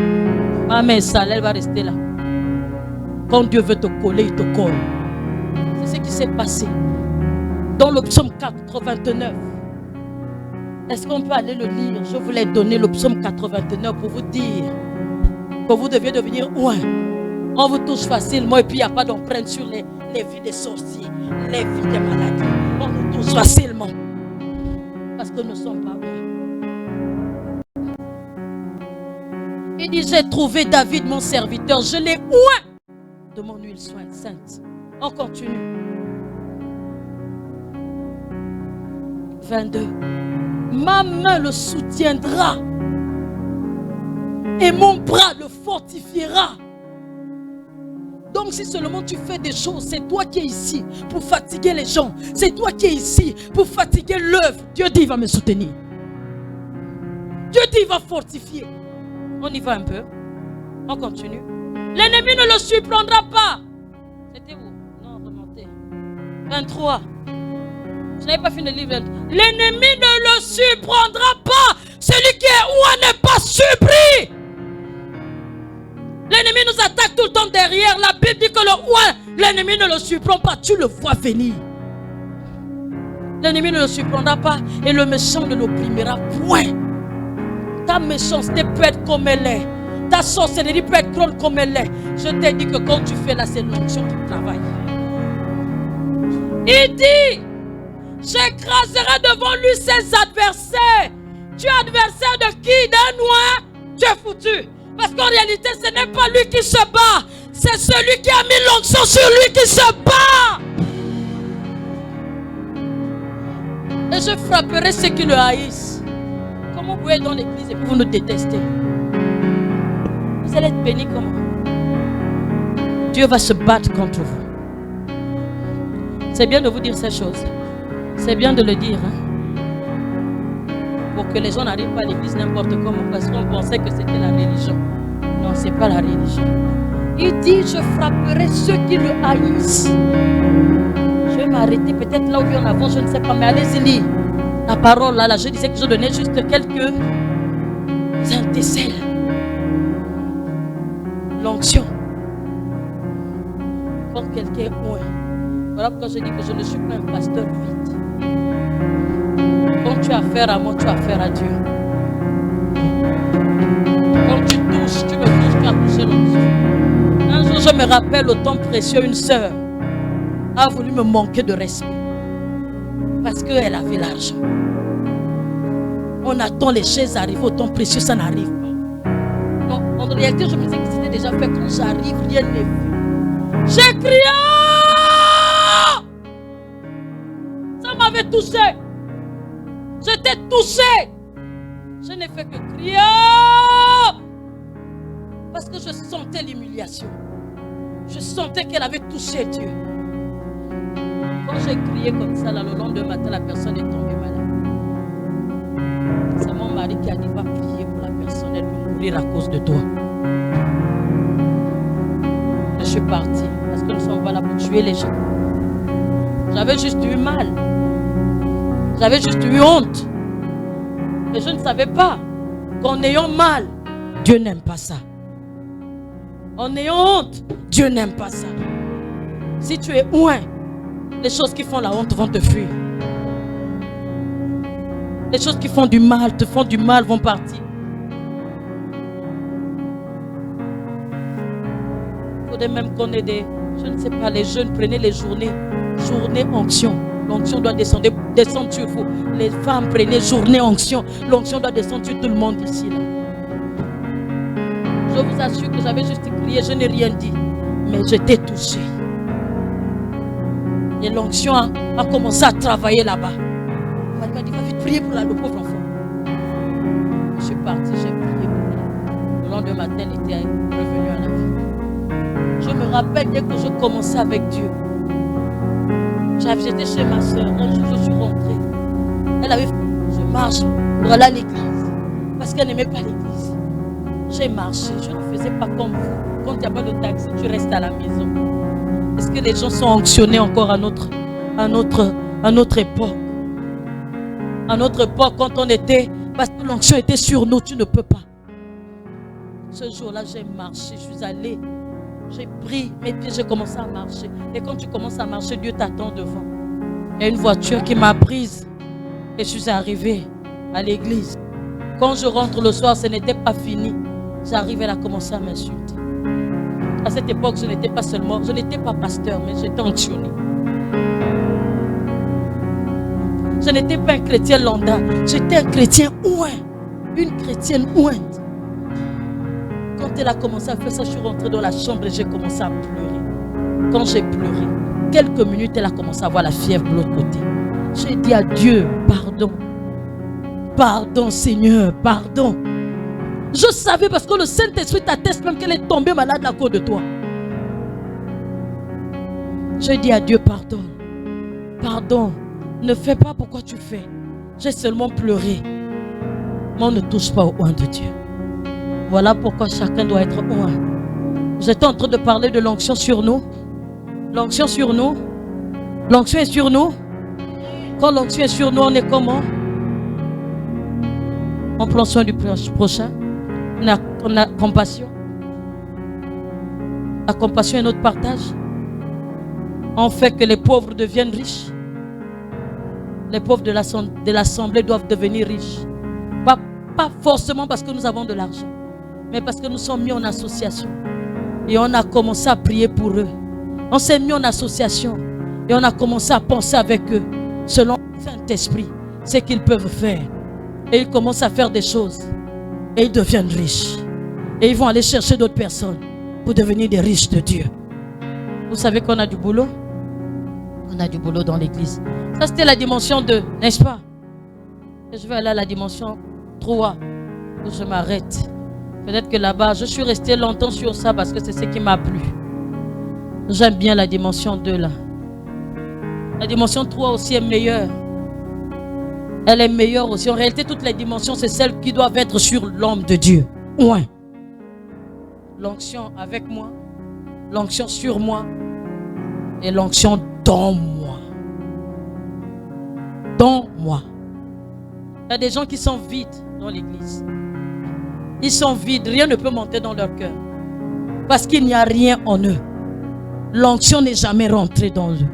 Speaker 1: Ah mais ça, elle va rester là. Quand Dieu veut te coller, il te colle. C'est ce qui s'est passé dans le psaume 89. Est-ce qu'on peut aller le lire? Je voulais donner le psaume 89 pour vous dire que vous deviez devenir oint. On vous touche facilement et puis il n'y a pas d'empreinte sur les vies des sorciers, les vies des maladies. On nous touche facilement parce que nous ne sommes pas oints. Il dit, j'ai trouvé David mon serviteur, je l'ai oint de mon huile sainte. On continue. 22. Ma main le soutiendra et mon bras le fortifiera. Donc si seulement tu fais des choses, c'est toi qui es ici pour fatiguer les gens. C'est toi qui es ici pour fatiguer l'œuvre. Dieu dit il va me soutenir. Dieu dit il va fortifier. On y va un peu. On continue. L'ennemi ne le surprendra pas. C'était où? Non, remontez. 23. Je n'avais pas fini le livre. L'ennemi ne le surprendra pas. Celui qui est oint n'est pas surpris. L'ennemi nous attaque tout le temps derrière. La Bible dit que le oint, l'ennemi ne le surprend pas. Tu le vois venir. L'ennemi ne le surprendra pas et le méchant ne l'opprimera point. Ta méchanceté peut être comme elle est. Ta sorcellerie peut être grande comme elle est. Je t'ai dit que quand tu fais là, c'est l'onction qui travaille. Il dit, j'écraserai devant lui ses adversaires. Tu es adversaire de qui? D'un oint? Tu es foutu. Parce qu'en réalité, ce n'est pas lui qui se bat. C'est celui qui a mis l'onction sur lui qui se bat. Et je frapperai ceux qui le haïssent. Comment vous pouvez être dans l'église et puis vous nous détestez? Vous allez être bénis comment? Dieu va se battre contre vous. C'est bien de vous dire ces choses. C'est bien de le dire. Pour que les gens n'arrivent pas à l'église n'importe comment. Parce qu'on pensait que c'était la religion. Non, ce n'est pas la religion. Il dit, je frapperai ceux qui le haïssent. Je vais m'arrêter peut-être là où il y en avant, je ne sais pas. Mais allez-y lire. La parole là, je disais que je donnais juste quelques antécèdents. L'onction. Quand quelqu'un est oint. Voilà pourquoi je dis que je ne suis pas un pasteur vide. Quand tu as affaire à moi, tu as affaire à Dieu. Quand tu touches, tu me touches, tu as touché l'onction. Un jour, je me rappelle au temps précieux, une sœur a voulu me manquer de respect. Parce qu'elle avait l'argent. On attend les chaises arriver au temps précieux, ça n'arrive pas. Non, en réalité, je me disais que c'était déjà fait. Quand j'arrive, rien n'est vu. J'ai crié. Ça m'avait touché. J'étais touché. Je n'ai fait que crier. Parce que je sentais l'humiliation. Je sentais qu'elle avait touché Dieu. Quand j'ai crié comme ça, là, le lendemain matin, la personne est tombée malade. C'est mon mari qui a dit, va prier pour la personne, elle peut mourir à cause de toi. Je suis partie. Parce que nous sommes pas là pour tuer les gens. J'avais juste eu mal. J'avais juste eu honte. Et je ne savais pas qu'en ayant mal, Dieu n'aime pas ça. En ayant honte, Dieu n'aime pas ça. Si tu es oint, les choses qui font la honte vont te fuir. Les choses qui font du mal, te font du mal, vont partir. Il faudrait même qu'on ait des, je ne sais pas, les jeunes, prenez les journées onction. L'onction doit descendre sur vous. Les femmes, prenez journée onction. L'onction doit descendre sur tout le monde ici. Là. Je vous assure que j'avais juste crié, je n'ai rien dit. Mais j'étais touchée. Et l'onction a commencé à travailler là-bas. Elle m'a dit, va vite prier pour le pauvre enfant. Je suis partie, j'ai prié pour elle. Le lendemain matin, elle était revenue à la vie. Je me rappelle dès que je commençais avec Dieu. J'étais chez ma soeur, un jour je suis rentrée. Elle avait fait, je marche pour aller à l'église. Parce qu'elle n'aimait pas l'église. J'ai marché, je ne faisais pas comme vous. Quand il n'y a pas de taxi, tu restes à la maison. Est-ce que les gens sont onctionnés encore à notre époque? À notre époque, quand on était, parce que l'onction était sur nous, tu ne peux pas. Ce jour-là, j'ai marché, je suis allée. J'ai pris mes pieds, j'ai commencé à marcher. Et quand tu commences à marcher, Dieu t'attend devant. Il y a une voiture qui m'a prise. Et je suis arrivée à l'église. Quand je rentre le soir, ce n'était pas fini. J'arrive, elle a commencé à m'insulter. À cette époque, je n'étais pas pasteur, mais j'étais onctionné. Je n'étais pas un chrétien lambda. J'étais un chrétien oint. Une chrétienne ointe. Quand elle a commencé à faire ça, je suis rentrée dans la chambre et j'ai commencé à pleurer. Quand j'ai pleuré, quelques minutes, elle a commencé à avoir la fièvre de l'autre côté. J'ai dit à Dieu, pardon. Pardon Seigneur, pardon. Je savais parce que le Saint-Esprit t'atteste même qu'elle est tombée malade à cause de toi. J'ai dit à Dieu, pardon. Pardon. Ne fais pas pourquoi tu fais. J'ai seulement pleuré. Mais on ne touche pas au oint de Dieu. Voilà pourquoi chacun doit être oint. J'étais en train de parler de l'onction sur nous. L'onction sur nous. L'onction est sur nous. Quand l'onction est sur nous, on est comment? On prend soin du prochain. On a compassion. La compassion est notre partage. On fait que les pauvres deviennent riches. Les pauvres de l'assemblée doivent devenir riches. Pas forcément parce que nous avons de l'argent, mais parce que nous sommes mis en association. Et on a commencé à prier pour eux. On s'est mis en association. Et on a commencé à penser avec eux, selon le Saint-Esprit, ce qu'ils peuvent faire. Et ils commencent à faire des choses. Et ils deviennent riches. Et ils vont aller chercher d'autres personnes pour devenir des riches de Dieu. Vous savez qu'on a du boulot? On a du boulot dans l'église. Ça, c'était la dimension 2, n'est-ce pas? Et je vais aller à la dimension 3, où je m'arrête. Peut-être que là-bas, je suis resté longtemps sur ça parce que c'est ce qui m'a plu. J'aime bien la dimension 2 là. La dimension 3 aussi est meilleure. Elle est meilleure aussi. En réalité, toutes les dimensions, c'est celles qui doivent être sur l'homme de Dieu. Ouais. L'onction avec moi, l'onction sur moi et l'onction dans moi. Dans moi. Il y a des gens qui sont vides dans l'église. Ils sont vides, rien ne peut monter dans leur cœur. Parce qu'il n'y a rien en eux. L'onction n'est jamais rentrée dans eux.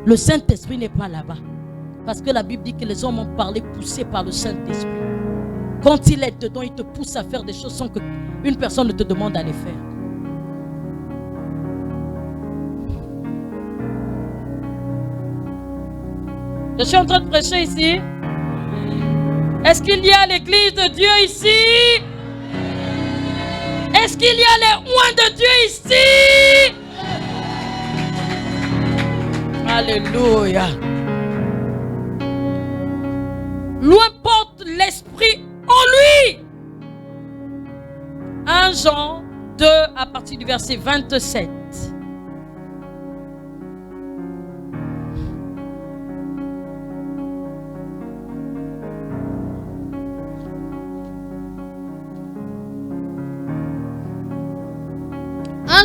Speaker 1: Le Saint-Esprit n'est pas là-bas. Parce que la Bible dit que les hommes ont parlé poussés par le Saint-Esprit. Quand il est dedans, il te pousse à faire des choses sans qu'une personne ne te demande à les faire. Je suis en train de prêcher ici. Est-ce qu'il y a l'église de Dieu ici? Est-ce qu'il y a les oints de Dieu ici? Alléluia. L'oint porte l'esprit en lui. 1 Jean 2 à partir du verset 27.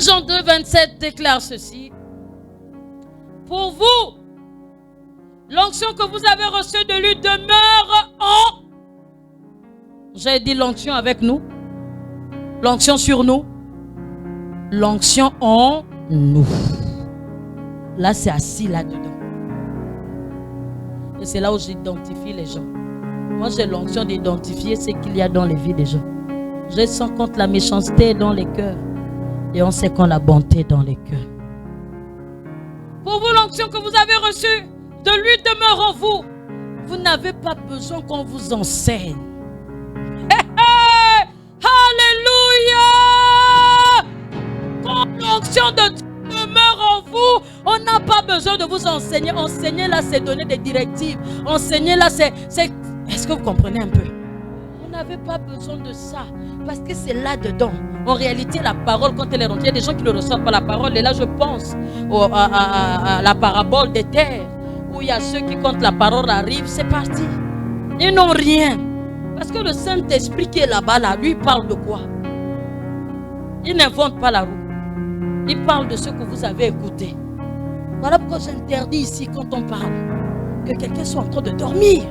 Speaker 1: Jean 2, 27 déclare ceci. Pour vous, l'onction que vous avez reçue de lui demeure en... J'ai dit l'onction avec nous. L'onction sur nous. L'onction en nous. Là, c'est assis là-dedans. Et c'est là où j'identifie les gens. Moi, j'ai l'onction d'identifier ce qu'il y a dans les vies des gens. Je sens contre la méchanceté dans les cœurs. Et on sait qu'on a la bonté dans les cœurs. Pour vous, l'onction que vous avez reçue, de lui demeure en vous. Vous n'avez pas besoin qu'on vous enseigne. Hey, hey, alléluia! Quand l'onction de Dieu demeure en vous, on n'a pas besoin de vous enseigner. Enseigner là, c'est donner des directives. Enseigner là, c'est... Est-ce que vous comprenez un peu? Vous n'avez pas besoin de ça. Parce que c'est là-dedans. En réalité, la parole, quand elle est rentrée, il y a des gens qui ne reçoivent pas la parole. Et là, je pense à la parabole des terres. Où il y a ceux qui, quand la parole arrive, c'est parti. Ils n'ont rien. Parce que le Saint-Esprit qui est là-bas, là, lui, parle de quoi? Il n'invente pas la roue. Il parle de ce que vous avez écouté. Voilà pourquoi j'interdis ici, quand on parle, que quelqu'un soit en train de dormir.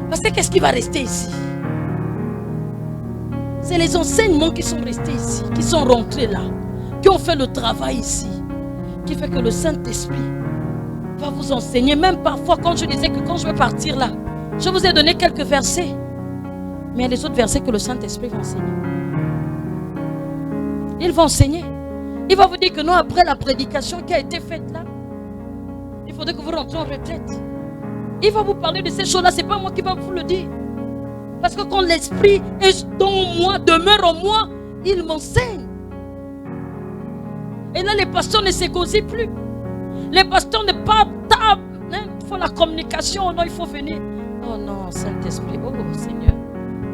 Speaker 1: Parce que qu'est-ce qui va rester ici? C'est les enseignements qui sont restés ici, qui sont rentrés là, qui ont fait le travail ici, qui fait que le Saint-Esprit va vous enseigner. Même parfois, quand je disais que quand je vais partir là, je vous ai donné quelques versets. Mais il y a les autres versets que le Saint-Esprit va enseigner. Il va enseigner. Il va vous dire que non, après la prédication qui a été faite là, il faudrait que vous rentriez en retraite. Il va vous parler de ces choses-là. Ce n'est pas moi qui va vous le dire. Parce que quand l'Esprit est dans moi, demeure en moi, il m'enseigne. Et là, les pasteurs ne s'égosillent plus. Les pasteurs ne pas il faut la communication. Non, il faut venir. Oh non, Saint-Esprit. Oh Seigneur.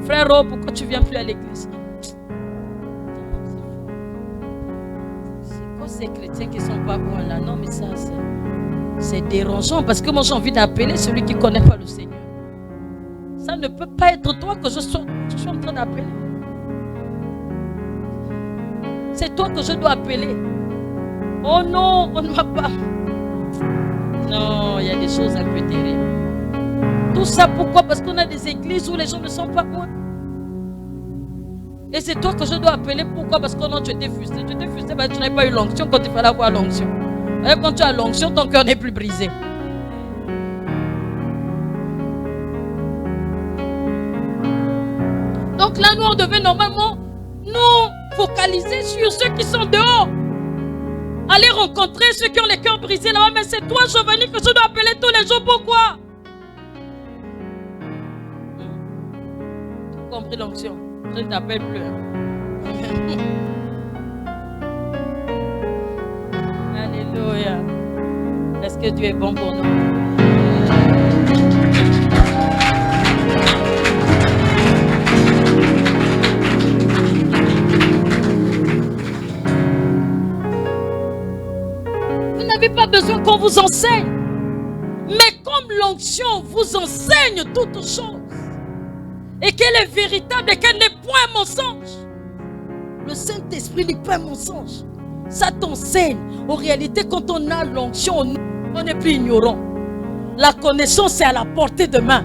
Speaker 1: Frère, pourquoi tu ne viens plus à l'église? C'est quoi ces chrétiens qui ne sont pas bons là? Non, mais ça, c'est dérangeant. Parce que moi, j'ai envie d'appeler celui qui ne connaît pas le Seigneur. Ça ne peut pas être toi que je suis en train d'appeler. C'est toi que je dois appeler. Oh non, on ne m'a pas. Non, il y a des choses un peu terribles. Tout ça pourquoi? Parce qu'on a des églises où les gens ne sont pas bons. Et c'est toi que je dois appeler. Pourquoi? Parce que non, tu étais frustré. Tu étais frustré parce que tu n'avais pas eu l'onction quand il fallait avoir l'onction. Et quand tu as l'onction, ton cœur n'est plus brisé. Donc là, nous, on devait normalement nous focaliser sur ceux qui sont dehors. Aller rencontrer ceux qui ont les cœurs brisés là-bas. Mais c'est toi, Giovanni, que je dois appeler tous les jours. Pourquoi? Tu as compris l'onction? Je ne t'appelle plus. Alléluia. Est-ce que Dieu est bon pour nous? Vous n'avez pas besoin qu'on vous enseigne. Mais comme l'onction vous enseigne toutes choses, et qu'elle est véritable et qu'elle n'est point mensonge, le Saint-Esprit n'est pas mensonge. Ça t'enseigne. En réalité, quand on a l'onction, on n'est plus ignorant. La connaissance est à la portée de main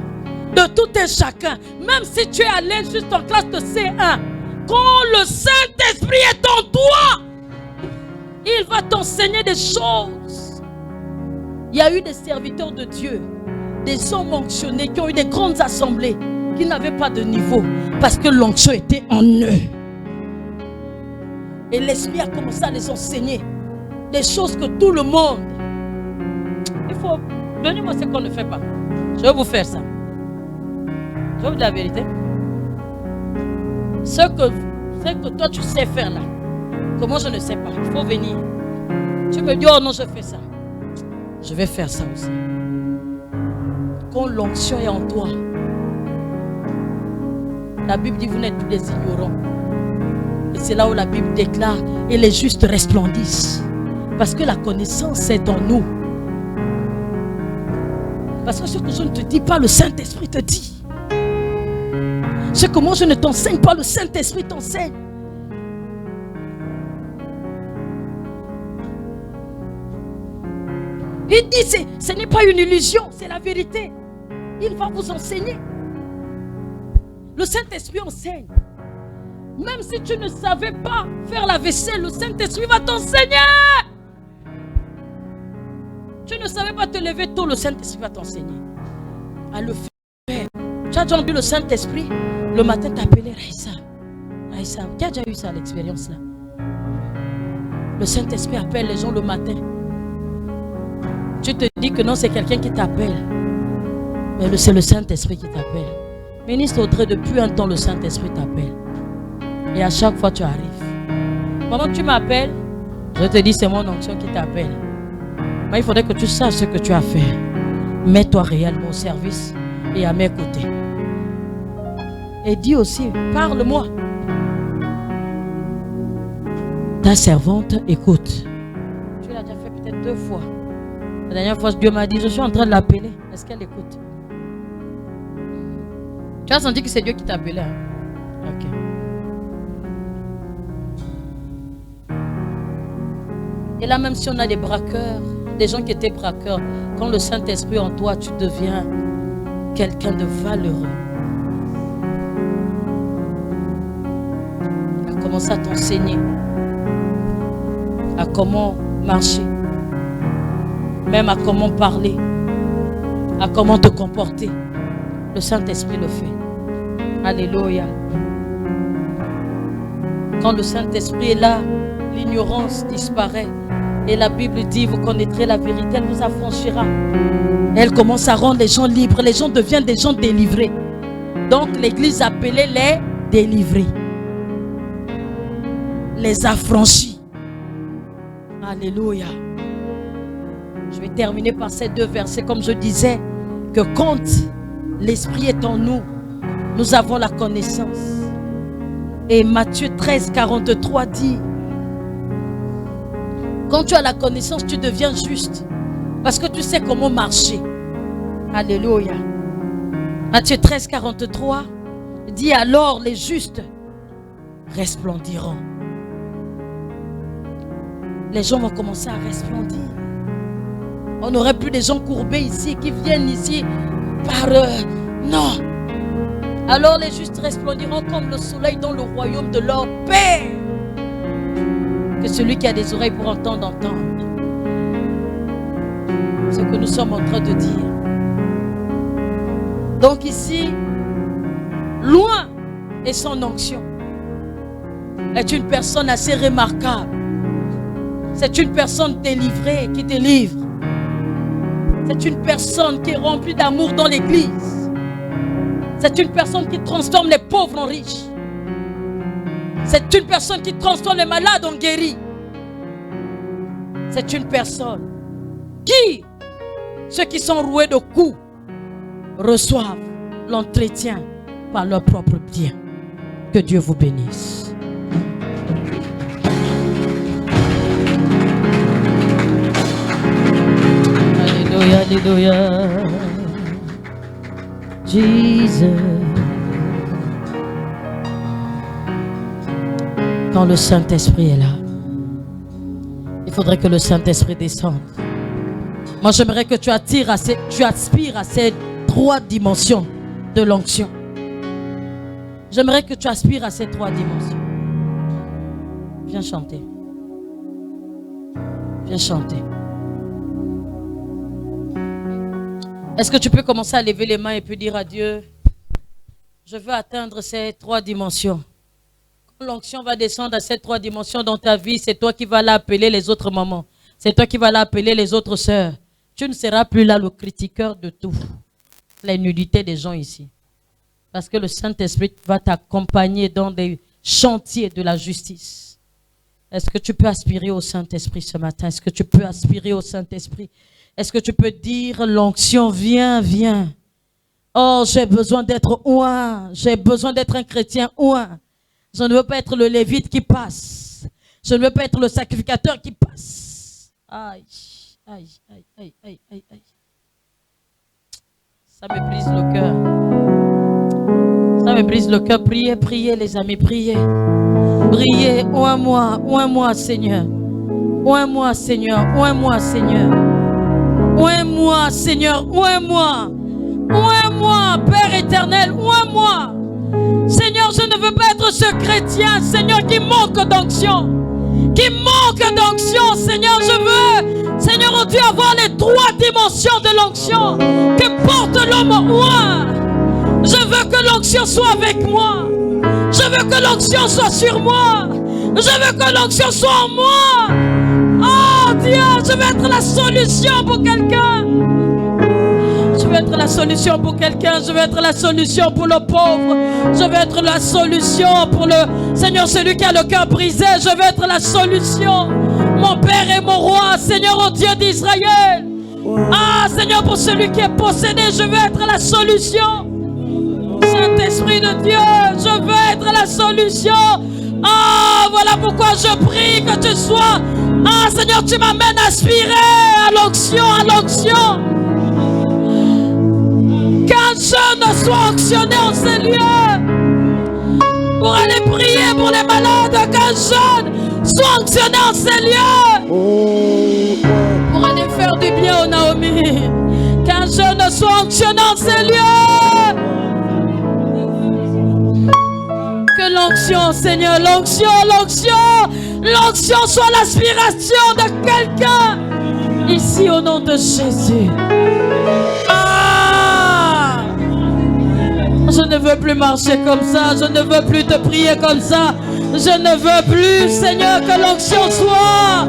Speaker 1: de tout un chacun. Même si tu es allé juste en classe de C1, quand le Saint-Esprit est en toi, il va t'enseigner des choses. Il y a eu des serviteurs de Dieu, des hommes onctionnés qui ont eu des grandes assemblées, qui n'avaient pas de niveau, parce que l'onction était en eux. Et l'Esprit a commencé à les enseigner des choses que tout le monde... Il faut... Donnez-moi ce qu'on ne fait pas. Je vais vous faire ça. Je vais vous dire la vérité. Ce que toi tu sais faire là, que moi je ne sais pas, il faut venir. Tu me dis, oh non, je fais ça. Je vais faire ça aussi. Quand l'onction est en toi, la Bible dit, vous n'êtes plus des ignorants. Et c'est là où la Bible déclare, et les justes resplendissent. Parce que la connaissance est en nous. Parce que ce que je ne te dis pas, le Saint-Esprit te dit. Ce que moi je ne t'enseigne pas, le Saint-Esprit t'enseigne. Il dit, ce n'est pas une illusion, c'est la vérité. Il va vous enseigner. Le Saint-Esprit enseigne. Même si tu ne savais pas faire la vaisselle, le Saint-Esprit va t'enseigner. Tu ne savais pas te lever tôt, le Saint-Esprit va t'enseigner à le faire. Tu as déjà entendu le Saint-Esprit le matin t'appeler Raïssa. Raïssa, qui a déjà eu ça, l'expérience là? Le Saint-Esprit appelle les gens le matin. Tu te dis que non, c'est quelqu'un qui t'appelle. Mais c'est le Saint-Esprit qui t'appelle. Ministre Audrey, depuis un temps, le Saint-Esprit t'appelle. Et à chaque fois, tu arrives. Pendant que tu m'appelles, je te dis, c'est mon onction qui t'appelle. Mais il faudrait que tu saches ce que tu as fait. Mets-toi réellement au service et à mes côtés. Et dis aussi, parle-moi. Ta servante écoute. Tu l'as déjà fait peut-être 2 fois. La dernière fois, Dieu m'a dit, je suis en train de l'appeler. Est-ce qu'elle écoute? Tu as senti que c'est Dieu qui t'appelait, hein? Ok. Et là, même si on a des braqueurs, des gens qui étaient braqueurs, quand le Saint-Esprit en toi, tu deviens quelqu'un de valeureux. Il a commencé à t'enseigner à comment marcher, même à comment parler, à comment te comporter. Le Saint-Esprit le fait. Alléluia. Quand le Saint-Esprit est là, l'ignorance disparaît. Et la Bible dit, vous connaîtrez la vérité, elle vous affranchira. Elle commence à rendre les gens libres. Les gens deviennent des gens délivrés. Donc l'Église appelait les délivrés. Les affranchis. Alléluia. Je vais terminer par ces 2 versets. Comme je disais, que quand l'Esprit est en nous, nous avons la connaissance. Et Matthieu 13, 43 dit, quand tu as la connaissance, tu deviens juste. Parce que tu sais comment marcher. Alléluia. Matthieu 13, 43 dit, alors les justes resplendiront. Les gens vont commencer à resplendir. On n'aurait plus des gens courbés ici, qui viennent ici par... non. Alors les justes resplendiront comme le soleil dans le royaume de leur Père. Que celui qui a des oreilles pour entendre, entende. Ce que nous sommes en train de dire. Donc ici, loin est son onction. Est une personne assez remarquable. C'est une personne délivrée qui délivre. C'est une personne qui est remplie d'amour dans l'église. C'est une personne qui transforme les pauvres en riches. C'est une personne qui transforme les malades en guéris. C'est une personne qui, ceux qui sont roués de coups, reçoivent l'entretien par leur propre bien. Que Dieu vous bénisse. Alléluia, alléluia. Jesus. Quand le Saint-Esprit est là, il faudrait que le Saint-Esprit descende. Moi, j'aimerais que tu aspires à ces 3 dimensions de l'onction. J'aimerais que tu aspires à ces 3 dimensions. Viens chanter. Viens chanter. Est-ce que tu peux commencer à lever les mains et puis dire à Dieu, je veux atteindre ces 3 dimensions. Quand l'onction va descendre à ces 3 dimensions dans ta vie, c'est toi qui vas l'appeler les autres mamans. C'est toi qui vas l'appeler les autres sœurs. Tu ne seras plus là le critiqueur de tout. Les nullités des gens ici. Parce que le Saint-Esprit va t'accompagner dans des chantiers de la justice. Est-ce que tu peux aspirer au Saint-Esprit ce matin? Est-ce que tu peux aspirer au Saint-Esprit? Est-ce que tu peux dire l'onction, viens, viens. Oh, j'ai besoin d'être oint. J'ai besoin d'être un chrétien oint. Je ne veux pas être le lévite qui passe. Je ne veux pas être le sacrificateur qui passe. Aïe, aïe, aïe, aïe, aïe, aïe, aïe. Ça me brise le cœur. Ça me brise le cœur. Priez, priez les amis, priez. Priez, oint-moi, Seigneur. Oint-moi, Seigneur, oint-moi, Seigneur. Oins-moi, Seigneur, oins-moi. Oins-moi, Père éternel, oins-moi. Seigneur, je ne veux pas être ce chrétien, Seigneur, qui manque d'onction. Qui manque d'onction, Seigneur, je veux, Seigneur, oh Dieu, avoir les 3 dimensions de l'onction que porte l'homme oint. Je veux que l'onction soit avec moi. Je veux que l'onction soit sur moi. Je veux que l'onction soit en moi. Oh Dieu, je veux être la solution pour quelqu'un. Je veux être la solution pour quelqu'un. Je veux être la solution pour le pauvre. Je veux être la solution pour le Seigneur, celui qui a le cœur brisé. Je veux être la solution. Mon Père et mon Roi, Seigneur, oh Dieu d'Israël. Ah Seigneur, pour celui qui est possédé, je veux être la solution. Saint-Esprit de Dieu, je veux être la solution. Ah, voilà pourquoi je prie que tu sois. Ah Seigneur, tu m'amènes à aspirer à l'onction, à l'onction. Qu'un jeune soit onctionné en ces lieux pour aller prier pour les malades. Qu'un jeune soit onctionné en ces lieux pour aller faire du bien aux Naomi. Qu'un jeune soit onctionné en ces lieux. Que l'onction, Seigneur, l'onction, l'onction, l'onction soit l'aspiration de quelqu'un ici au nom de Jésus. Ah! Je ne veux plus marcher comme ça, je ne veux plus te prier comme ça, je ne veux plus, Seigneur, que l'onction soit.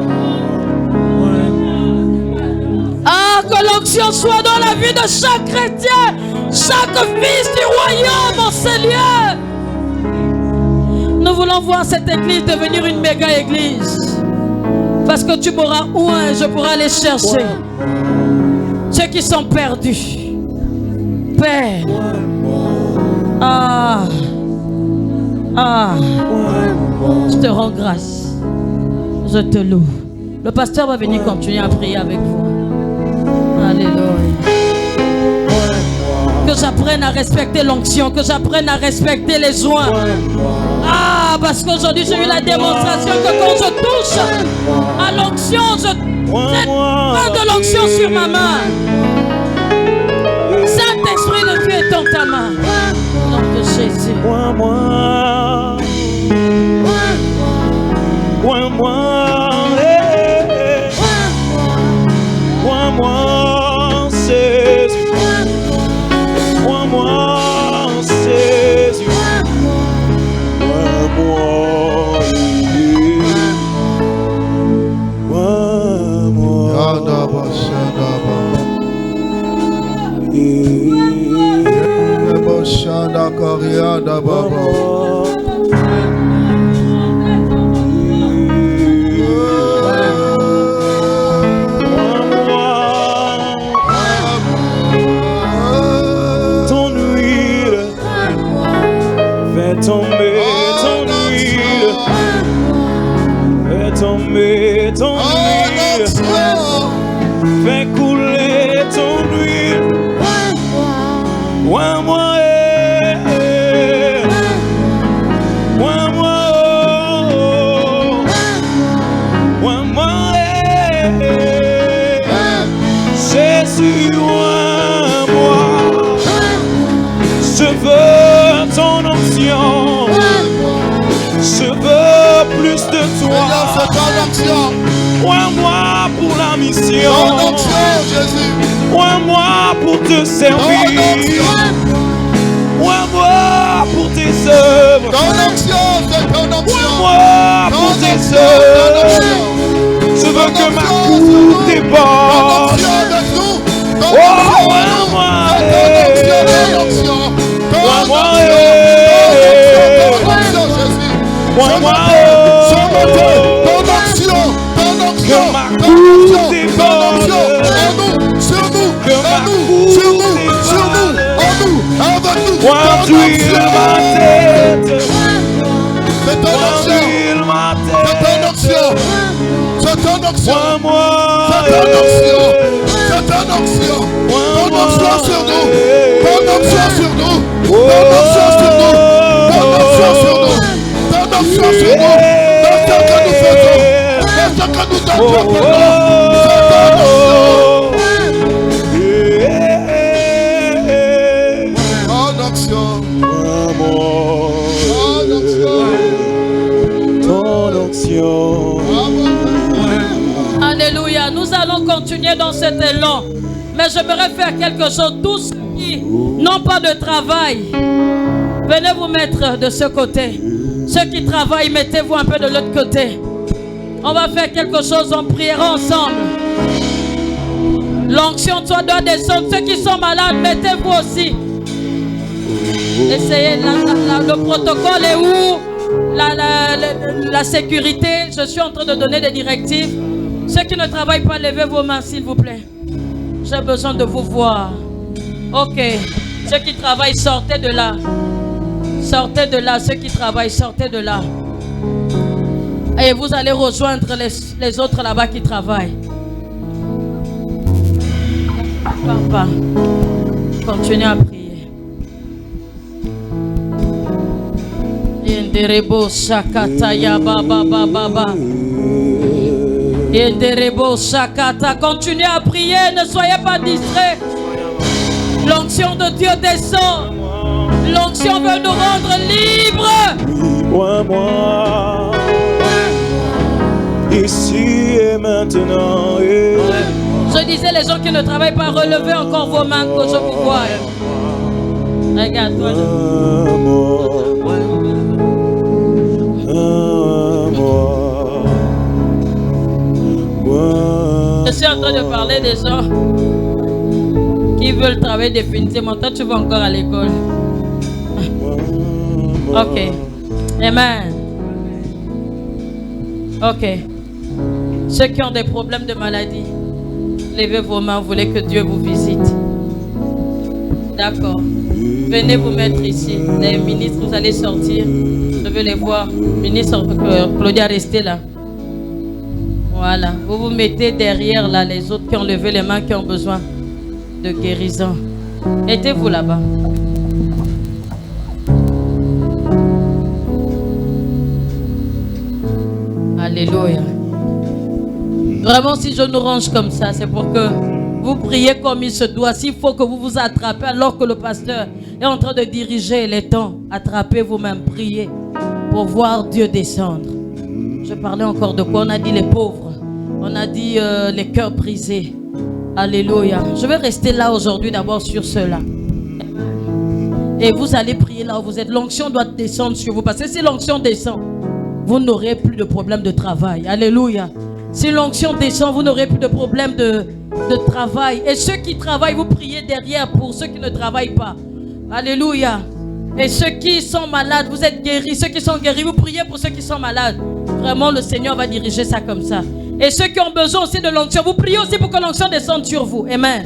Speaker 1: Ah, que l'onction soit dans la vie de chaque chrétien, chaque fils du royaume en ces lieux. Nous voulons voir cette église devenir une méga église. Parce que tu m'auras oint et je pourrai aller chercher ceux qui sont perdus. Père. Ah. Je te rends grâce. Je te loue. Le pasteur va venir continuer à prier avec vous. Alléluia. Que j'apprenne à respecter l'onction, que j'apprenne à respecter les joints. Ah, parce qu'aujourd'hui j'ai eu la démonstration que quand je touche à l'onction, je jette pas de l'onction sur ma main. Saint-Esprit de Dieu est dans ta main. Au nom de Jésus.
Speaker 2: Ton huile, fais tomber ton huile, fais tomber ton huile, fais couler ton huile. Jésus, moi, je veux ton onction, je veux plus de toi. Moi pour la mission, moi pour te servir, moi pour tes œuvres, moi pour tes œuvres. Je veux que ma coupe déborde. Oh, moi, que ma coupe déborde. Que ma coupe déborde. Huile ma tête. Huile ma tête.
Speaker 3: C'est ton onction.
Speaker 2: Moi.
Speaker 3: C'est ton onction. C'est ton onction. Ton onction sur nous. Ton onction sur nous. Ton onction sur nous. Ton onction sur nous. Ton onction sur nous. Dans ce que nous faisons. Dans ce que nous t'entendons. C'est ton onction.
Speaker 2: l'onction.
Speaker 1: Alléluia. Nous allons continuer dans cet élan. Mais j'aimerais faire quelque chose. Tous ceux qui n'ont pas de travail, venez vous mettre de ce côté. Ceux qui travaillent, mettez-vous un peu de l'autre côté. On va faire quelque chose, on priera ensemble. L'onction doit descendre. Ceux qui sont malades, mettez-vous aussi. Essayez, le protocole est où? La sécurité, je suis en train de donner des directives. Ceux qui ne travaillent pas, levez vos mains s'il vous plaît. J'ai besoin de vous voir. Ok. Ceux qui travaillent, sortez de là. Sortez de là. Ceux qui travaillent, sortez de là. Et vous allez rejoindre les autres là-bas qui travaillent. Papa, continuez à prier. Yenderebo shakata ya baba baba. Yenderebo shakata. Continuez à prier, ne soyez pas distraits. L'onction de Dieu descend. L'onction veut nous rendre libres.
Speaker 2: Moi, ici et maintenant.
Speaker 1: Je disais, les gens qui ne travaillent pas, relevez encore vos mains que je vous vois. Regarde-toi là. Je suis en train de parler des gens qui veulent travailler définitivement. Toi, tu vas encore à l'école. Ok. Amen. Ok. Ceux qui ont des problèmes de maladie, levez vos mains, vous voulez que Dieu vous visite. D'accord. Venez vous mettre ici. Les ministres, vous allez sortir. Je veux les voir. Ministre Claudia, restez là. Voilà. Vous vous mettez derrière là, les autres qui ont levé les mains, qui ont besoin de guérison. Mettez-vous là-bas. Alléluia. Vraiment, si je nous range comme ça, c'est pour que vous priez comme il se doit. S'il faut que vous vous attrapez alors que le pasteur est en train de diriger les temps, attrapez vous-même, priez pour voir Dieu descendre. Je parlais encore de quoi? On a dit les pauvres. On a dit les cœurs brisés. Alléluia. Je vais rester là aujourd'hui d'abord sur cela. Et vous allez prier là où vous êtes. L'onction doit descendre sur vous. Parce que si l'onction descend, vous n'aurez plus de problème de travail. Alléluia. Si l'onction descend, vous n'aurez plus de problème de travail. Et ceux qui travaillent, vous priez derrière pour ceux qui ne travaillent pas. Alléluia. Et ceux qui sont malades, vous êtes guéris. Ceux qui sont guéris, vous priez pour ceux qui sont malades. Vraiment, le Seigneur va diriger ça comme ça. Et ceux qui ont besoin aussi de l'onction, vous priez aussi pour que l'onction descende sur vous. Amen.